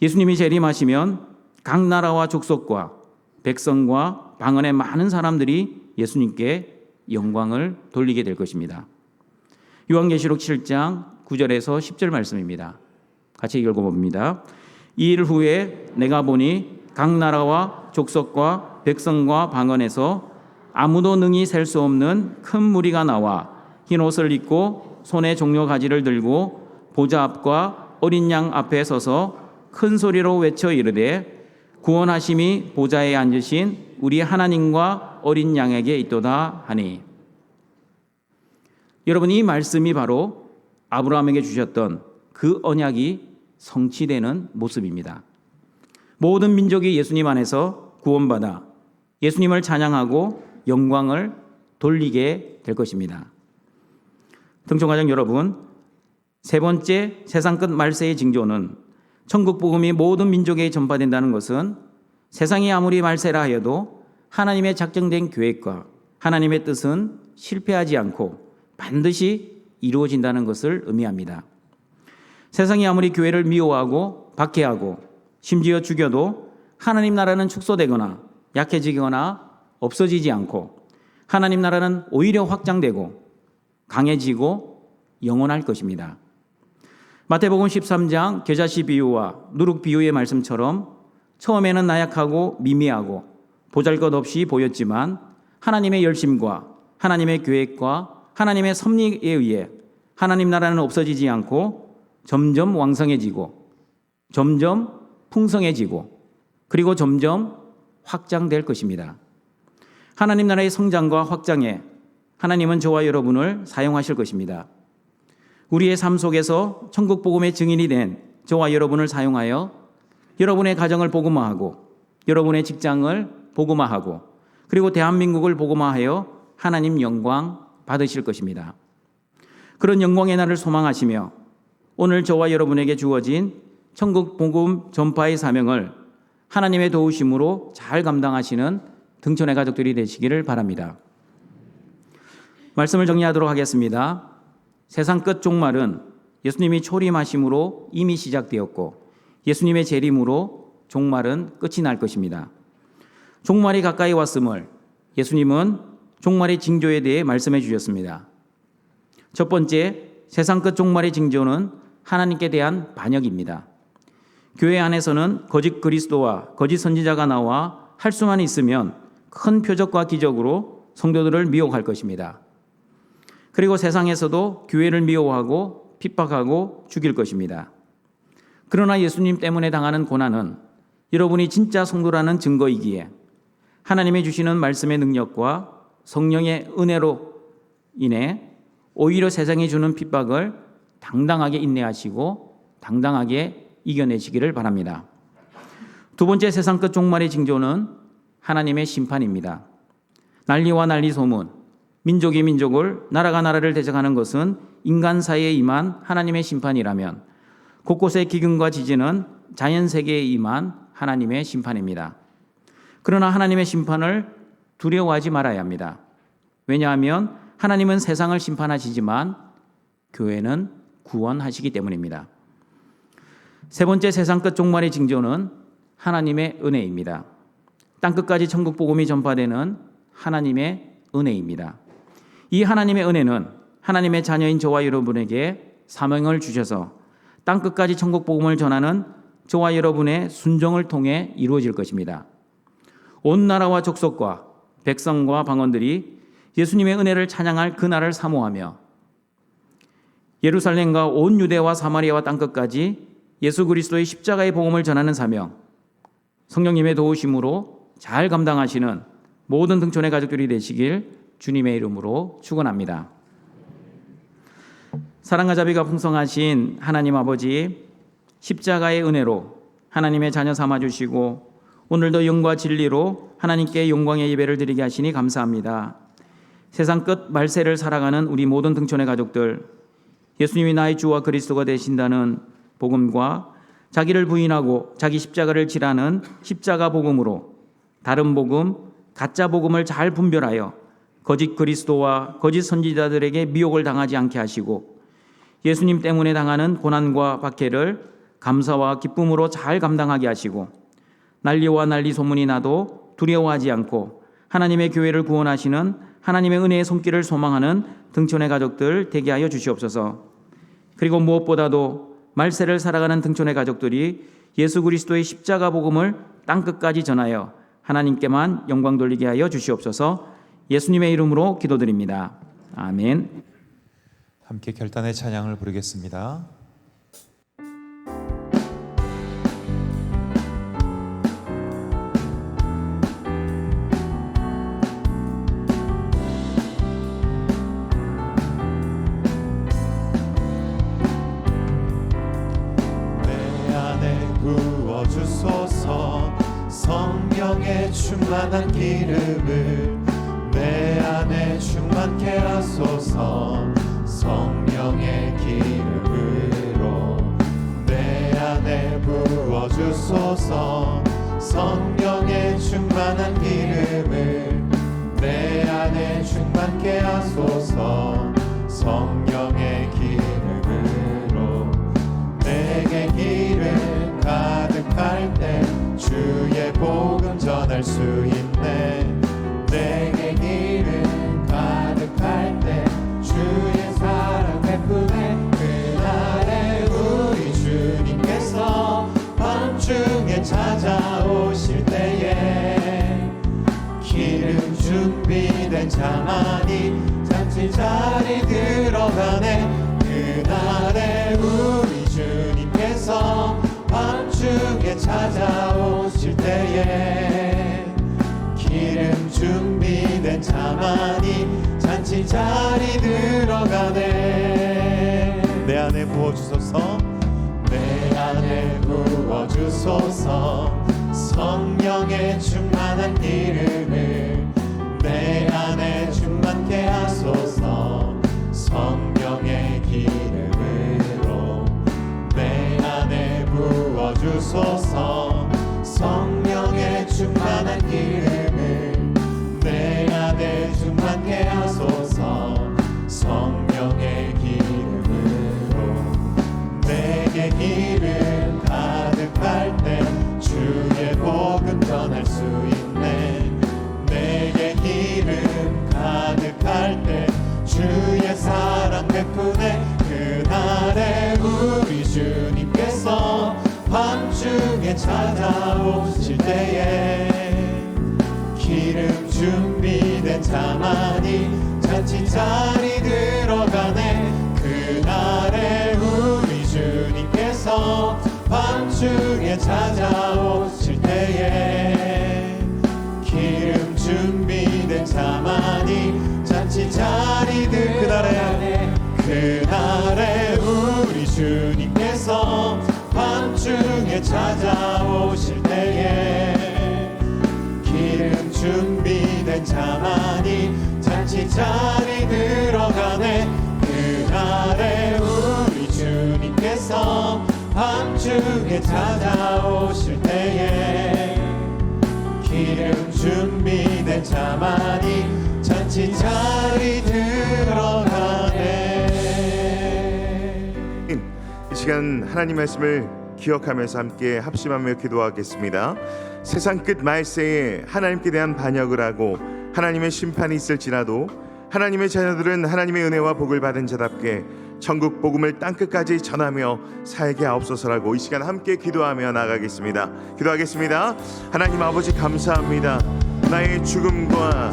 예수님이 재림하시면 각 나라와 족속과 백성과 방언의 많은 사람들이 예수님께 영광을 돌리게 될 것입니다. 요한계시록 7장 9절에서 10절 말씀입니다. 같이 읽어봅니다. 이 일 후에 내가 보니 각 나라와 족속과 백성과 방언에서 아무도 능히 셀 수 없는 큰 무리가 나와 흰 옷을 입고 손에 종려 가지를 들고 보좌 앞과 어린 양 앞에 서서 큰 소리로 외쳐 이르되 구원하심이 보좌에 앉으신 우리 하나님과 어린 양에게 있도다 하니. 여러분, 이 말씀이 바로 아브라함에게 주셨던 그 언약이 성취되는 모습입니다. 모든 민족이 예수님 안에서 구원받아 예수님을 찬양하고 영광을 돌리게 될 것입니다. 등촌가족 여러분, 세 번째 세상 끝 말세의 징조는 천국 복음이 모든 민족에 전파된다는 것은 세상이 아무리 말세라 하여도 하나님의 작정된 계획과 하나님의 뜻은 실패하지 않고 반드시 이루어진다는 것을 의미합니다. 세상이 아무리 교회를 미워하고 박해하고 심지어 죽여도 하나님 나라는 축소되거나 약해지거나 없어지지 않고 하나님 나라는 오히려 확장되고 강해지고 영원할 것입니다. 마태복음 13장 겨자씨 비유와 누룩 비유의 말씀처럼 처음에는 나약하고 미미하고 보잘것없이 보였지만 하나님의 열심과 하나님의 계획과 하나님의 섭리에 의해 하나님 나라는 없어지지 않고 점점 왕성해지고 점점 풍성해지고 그리고 점점 확장될 것입니다. 하나님 나라의 성장과 확장에 하나님은 저와 여러분을 사용하실 것입니다. 우리의 삶 속에서 천국 복음의 증인이 된 저와 여러분을 사용하여 여러분의 가정을 복음화하고 여러분의 직장을 복음화하고 그리고 대한민국을 복음화하여 하나님 영광 받으실 것입니다. 그런 영광의 날을 소망하시며 오늘 저와 여러분에게 주어진 천국 복음 전파의 사명을 하나님의 도우심으로 잘 감당하시는 등촌의 가족들이 되시기를 바랍니다. 말씀을 정리하도록 하겠습니다. 세상 끝 종말은 예수님이 초림하심으로 이미 시작되었고 예수님의 재림으로 종말은 끝이 날 것입니다. 종말이 가까이 왔음을 예수님은 종말의 징조에 대해 말씀해 주셨습니다. 첫 번째, 세상 끝 종말의 징조는 하나님께 대한 반역입니다. 교회 안에서는 거짓 그리스도와 거짓 선지자가 나와 할 수만 있으면 큰 표적과 기적으로 성도들을 미혹할 것입니다. 그리고 세상에서도 교회를 미워하고 핍박하고 죽일 것입니다. 그러나 예수님 때문에 당하는 고난은 여러분이 진짜 성도라는 증거이기에 하나님이 주시는 말씀의 능력과 성령의 은혜로 인해 오히려 세상이 주는 핍박을 당당하게 인내하시고 당당하게 이겨내시기를 바랍니다. 두 번째 세상 끝 종말의 징조는 하나님의 심판입니다. 난리와 난리 소문, 민족이 민족을 나라가 나라를 대적하는 것은 인간 사이에 임한 하나님의 심판이라면 곳곳의 기근과 지진은 자연 세계에 임한 하나님의 심판입니다. 그러나 하나님의 심판을 두려워하지 말아야 합니다. 왜냐하면 하나님은 세상을 심판하시지만 교회는 구원하시기 때문입니다. 세 번째 세상 끝 종말의 징조는 하나님의 은혜입니다. 땅끝까지 천국 복음이 전파되는 하나님의 은혜입니다. 이 하나님의 은혜는 하나님의 자녀인 저와 여러분에게 사명을 주셔서 땅끝까지 천국 복음을 전하는 저와 여러분의 순종을 통해 이루어질 것입니다. 온 나라와 족속과 백성과 방언들이 예수님의 은혜를 찬양할 그날을 사모하며 예루살렘과 온 유대와 사마리아와 땅끝까지 예수 그리스도의 십자가의 복음을 전하는 사명, 성령님의 도우심으로 잘 감당하시는 모든 등촌의 가족들이 되시길 주님의 이름으로 축원합니다. 사랑과 자비가 풍성하신 하나님 아버지, 십자가의 은혜로 하나님의 자녀 삼아주시고 오늘도 영과 진리로 하나님께 영광의 예배를 드리게 하시니 감사합니다. 세상 끝 말세를 살아가는 우리 모든 등촌의 가족들, 예수님이 나의 주와 그리스도가 되신다는 복음과 자기를 부인하고 자기 십자가를 지라는 십자가 복음으로 다른 복음, 가짜 복음을 잘 분별하여 거짓 그리스도와 거짓 선지자들에게 미혹을 당하지 않게 하시고 예수님 때문에 당하는 고난과 박해를 감사와 기쁨으로 잘 감당하게 하시고 난리와 난리 소문이 나도 두려워하지 않고 하나님의 교회를 구원하시는 하나님의 은혜의 손길을 소망하는 등촌의 가족들 되게 하여 주시옵소서. 그리고 무엇보다도 말세를 살아가는 등촌의 가족들이 예수 그리스도의 십자가 복음을 땅끝까지 전하여 하나님께만 영광 돌리게 하여 주시옵소서. 예수님의 이름으로 기도드립니다. 아멘. 함께 결단의 찬양을 부르겠습니다. 내 안에 부어주소서. 성령의 충만한 기름을 내 안에 충만케 하소서. 성령의 기름으로 내 안에 부어주소서. 성령의 충만한 기름을 내 안에 충만케 하소서. 성령의 기름으로 내게 기름 가득할 때 주의 복음 전할 수 있네. 내게 기름 가득할 때 주의 사랑 베푸네. 그날에 우리 주님께서 밤중에 찾아오실 때에 기름 준비된 자만이 잔치 자리 들어가네. 그날에 우리 주님께서 밤중에 찾아오실 때에 기름 준비된 자만이 잔치 자리 들어가네. 내 안에 부어주소서. 내 안에 부어주소서. 성령의 충만한 기름을 내 안에 충만케 하소서. 성령의 기름으로 내 안에 부어주소서. 성령의 충만한 기름을 내 안에 충만케 하소서. 성령의 기름으로 내게 기름 가득할 때 주의 복음 전할 수 있네. 내게 기름 가득할 때 주의 사랑 베푸네. 그날에 우리 주님께서 밤중에 찾아오실 때에 기름 준비된 자만이 잔치 자리 들어가네. 그날에 우리 주님께서 밤중에 찾아오실 때에 기름 준비된 자만이 잔치 자리 들어가네. 그날에 우리 주님께서 밤중에 찾아오실 때에 기름 준비된 자만이 잔치 자리 들어가네. 그날에 우리 주님께서 밤중에 찾아오실 때에 기름 준비된 자만이 잔치 자리 들어가네. 이 시간 하나님 말씀을 기억하면서 함께 합심하며 기도하겠습니다. 세상 끝 말세에 하나님께 대한 반역을 하고 하나님의 심판이 있을지라도 하나님의 자녀들은 하나님의 은혜와 복을 받은 자답게 천국 복음을 땅끝까지 전하며 살게 하옵소서라고 이 시간 함께 기도하며 나가겠습니다. 기도하겠습니다. 하나님 아버지 감사합니다. 나의 죽음과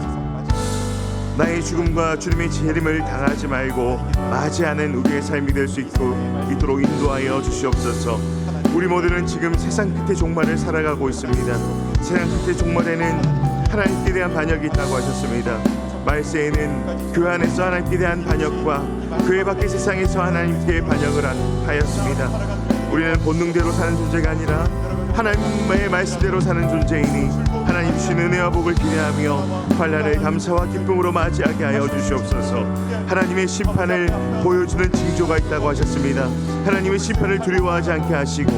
주님의 재림을 당하지 말고 맞이하는 우리의 삶이 될 수 있도록 인도하여 주시옵소서. 우리 모두는 지금 세상 끝의 종말을 살아가고 있습니다. 세상 끝의 종말에는 하나님께 대한 반역이 있다고 하셨습니다. 말세에는 그 안에서 하나님께 대한 반역과 그 외 밖의 세상에서 하나님께 반역을 하였습니다. 우리는 본능대로 사는 존재가 아니라 하나님의 말씀대로 사는 존재이니 하나님 주신 은혜와 복을 기대하며 환난을 감사와 기쁨으로 맞이하게 하여 주시옵소서. 하나님의 심판을 보여주는 징조가 있다고 하셨습니다. 하나님의 심판을 두려워하지 않게 하시고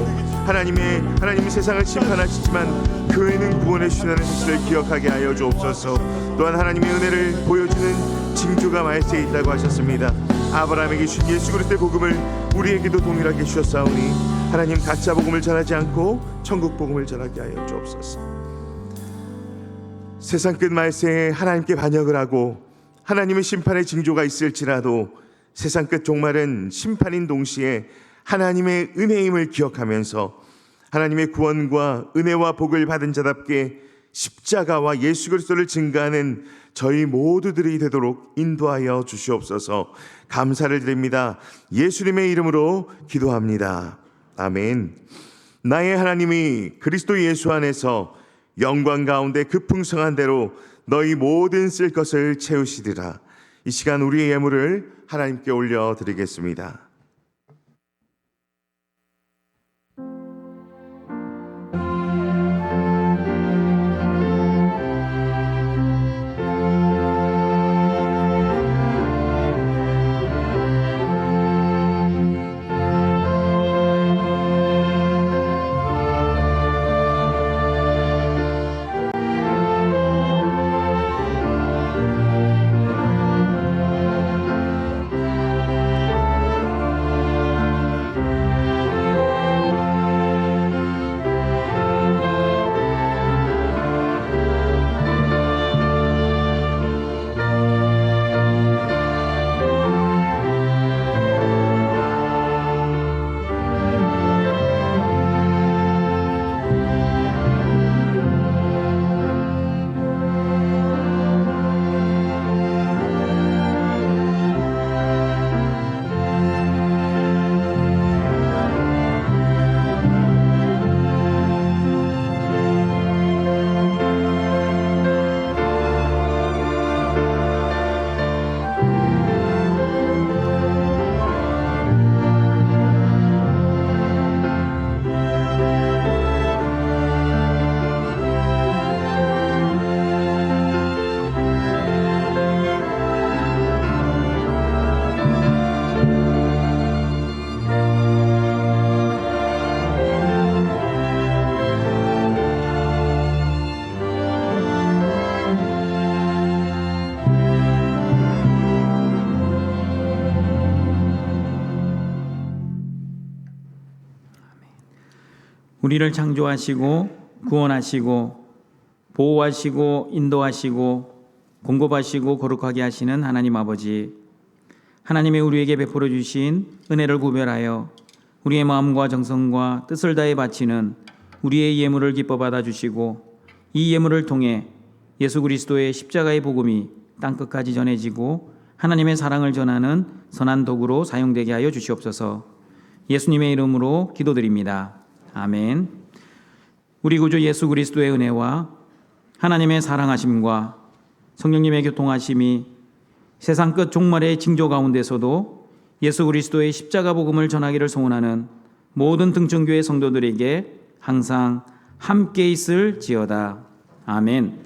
하나님이 세상을 심판하시지만 교회는 구원해 주시다는 사실을 기억하게 하여 주옵소서. 또한 하나님의 은혜를 보여주는 징조가 말세에 있다고 하셨습니다. 아브라함에게 주신 예수 그리스도의 복음을 우리에게도 동일하게 주셨사오니 하나님 가짜 복음을 전하지 않고 천국 복음을 전하게 하여 주옵소서. 세상 끝 말세에 하나님께 반역을 하고 하나님의 심판의 징조가 있을지라도 세상 끝 종말은 심판인 동시에 하나님의 은혜임을 기억하면서 하나님의 구원과 은혜와 복을 받은 자답게 십자가와 예수 그리스도를 증거하는 저희 모두들이 되도록 인도하여 주시옵소서. 감사를 드립니다. 예수님의 이름으로 기도합니다. 아멘. 나의 하나님이 그리스도 예수 안에서 영광 가운데 그 풍성한 대로 너희 모든 쓸 것을 채우시리라. 이 시간 우리의 예물을 하나님께 올려드리겠습니다. 우리를 창조하시고 구원하시고 보호하시고 인도하시고 공급하시고 거룩하게 하시는 하나님 아버지, 하나님의 우리에게 베풀어 주신 은혜를 구별하여 우리의 마음과 정성과 뜻을 다해 바치는 우리의 예물을 기뻐 받아주시고 이 예물을 통해 예수 그리스도의 십자가의 복음이 땅끝까지 전해지고 하나님의 사랑을 전하는 선한 도구로 사용되게 하여 주시옵소서. 예수님의 이름으로 기도드립니다. 아멘. 우리 구주 예수 그리스도의 은혜와 하나님의 사랑하심과 성령님의 교통하심이 세상 끝 종말의 징조 가운데서도 예수 그리스도의 십자가 복음을 전하기를 소원하는 모든 등촌교회 성도들에게 항상 함께 있을지어다. 아멘.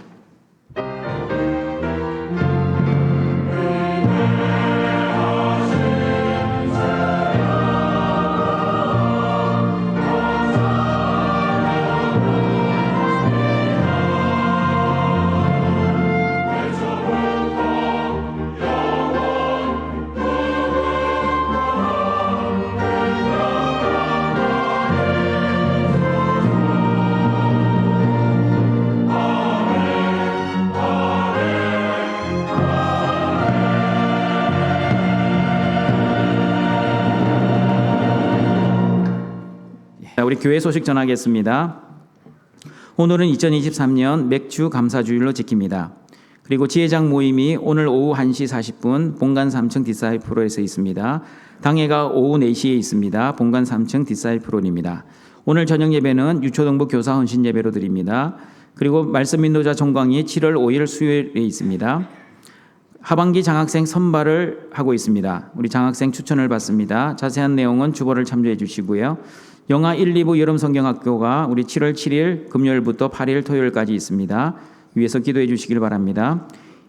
우리 교회 소식 전하겠습니다. 오늘은 2023년 맥주 감사주일로 지킵니다. 그리고 지혜장 모임이 오늘 오후 1시 40분 본관 3층 디사이프로에서 있습니다. 당회가 오후 4시에 있습니다. 본관 3층 디사이프로입니다. 오늘 저녁 예배는 유초동부 교사 헌신 예배로 드립니다. 그리고 말씀 인도자 종강이 7월 5일 수요일에 있습니다. 하반기 장학생 선발을 하고 있습니다. 우리 장학생 추천을 받습니다. 자세한 내용은 주보를 참조해 주시고요. 영아 1, 2부 여름성경학교가 우리 7월 7일 금요일부터 8일 토요일까지 있습니다. 위에서 기도해 주시길 바랍니다.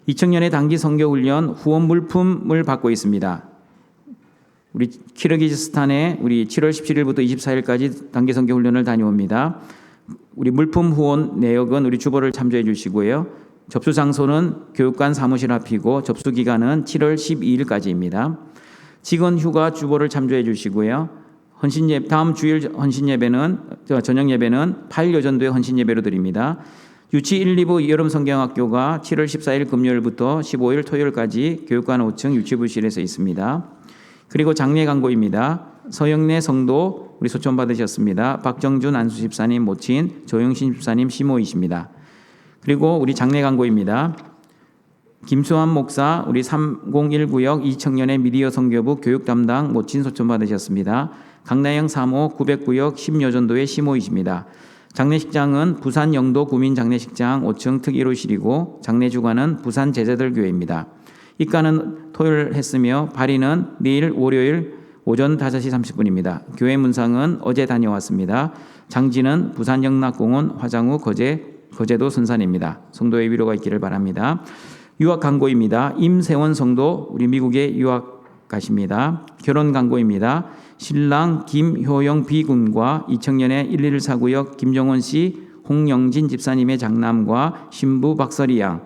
2000년의 단기 선교훈련 후원 물품을 받고 있습니다. 우리 키르기즈스탄에 우리 7월 17일부터 24일까지 단기 선교 훈련을 다녀옵니다. 우리 물품 후원 내역은 우리 주보를 참조해 주시고요. 접수 장소는 교육관 사무실 앞이고 접수 기간은 7월 12일까지입니다. 직원 휴가 주보를 참조해 주시고요. 다음 주일 저녁 예배는 8여전도의 헌신 예배로 드립니다. 유치 1, 2부 여름 성경학교가 7월 14일 금요일부터 15일 토요일까지 교육관 5층 유치부실에서 있습니다. 그리고 장례 광고입니다. 서영래 성도 우리 소천 받으셨습니다. 박정준 안수 집사님 모친, 조영신 집사님 시모이십니다. 그리고 우리 장례 광고입니다. 김수환 목사 우리 301구역 2청년의 미디어 선교부 교육 담당 모친 소천 받으셨습니다. 강나영 사모 900구역 10여전도의 시모이십니다. 장례식장은 부산 영도 구민 장례식장 5층 특일호실이고 장례주관은 부산 제자들교회입니다. 입가는 토요일 했으며 발인은 내일 월요일 오전 5시 30분입니다. 교회 문상은 어제 다녀왔습니다. 장지는 부산 영락공원 화장후 거제도 선산입니다. 성도의 위로가 있기를 바랍니다. 유학 광고입니다. 임세원 성도 우리 미국에 유학 가십니다. 결혼 광고입니다. 신랑 김효영 비군과 2000년에 114구역 김정원 씨, 홍영진 집사님의 장남과 신부 박설이 양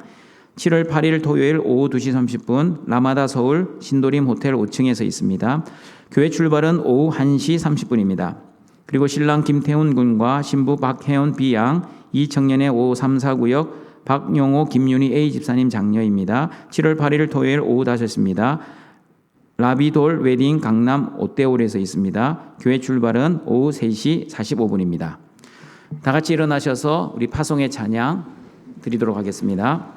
7월 8일 토요일 오후 2시 30분 라마다 서울 신도림 호텔 5층에서 있습니다. 교회 출발은 오후 1시 30분입니다. 그리고 신랑 김태훈 군과 신부 박혜원 비양 2000년에 534구역 박용호 김윤희 A 집사님 장녀입니다. 7월 8일 토요일 오후 5시입니다. 라비돌 웨딩 강남 오떼올에서 있습니다. 교회 출발은 오후 3시 45분입니다. 다 같이 일어나셔서 우리 파송의 찬양 드리도록 하겠습니다.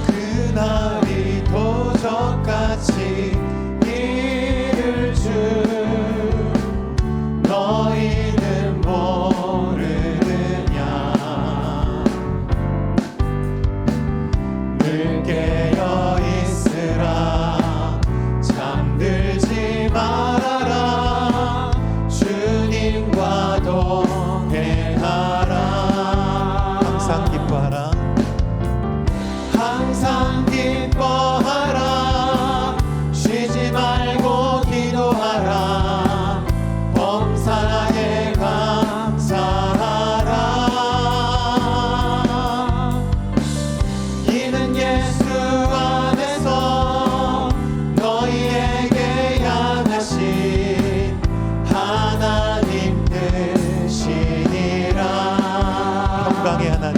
그날이 도적같이 이를 줄 너희는 모르느냐. 늘 깨어 있으라 잠들지 말아라 주님과 동행하라. 항상 기뻐하라 항상 기뻐하라 쉬지 말고 기도하라 범사에 감사하라. 이는 예수 안에서 너희에게 향하신 하나님 되시니라. 평강의 하나님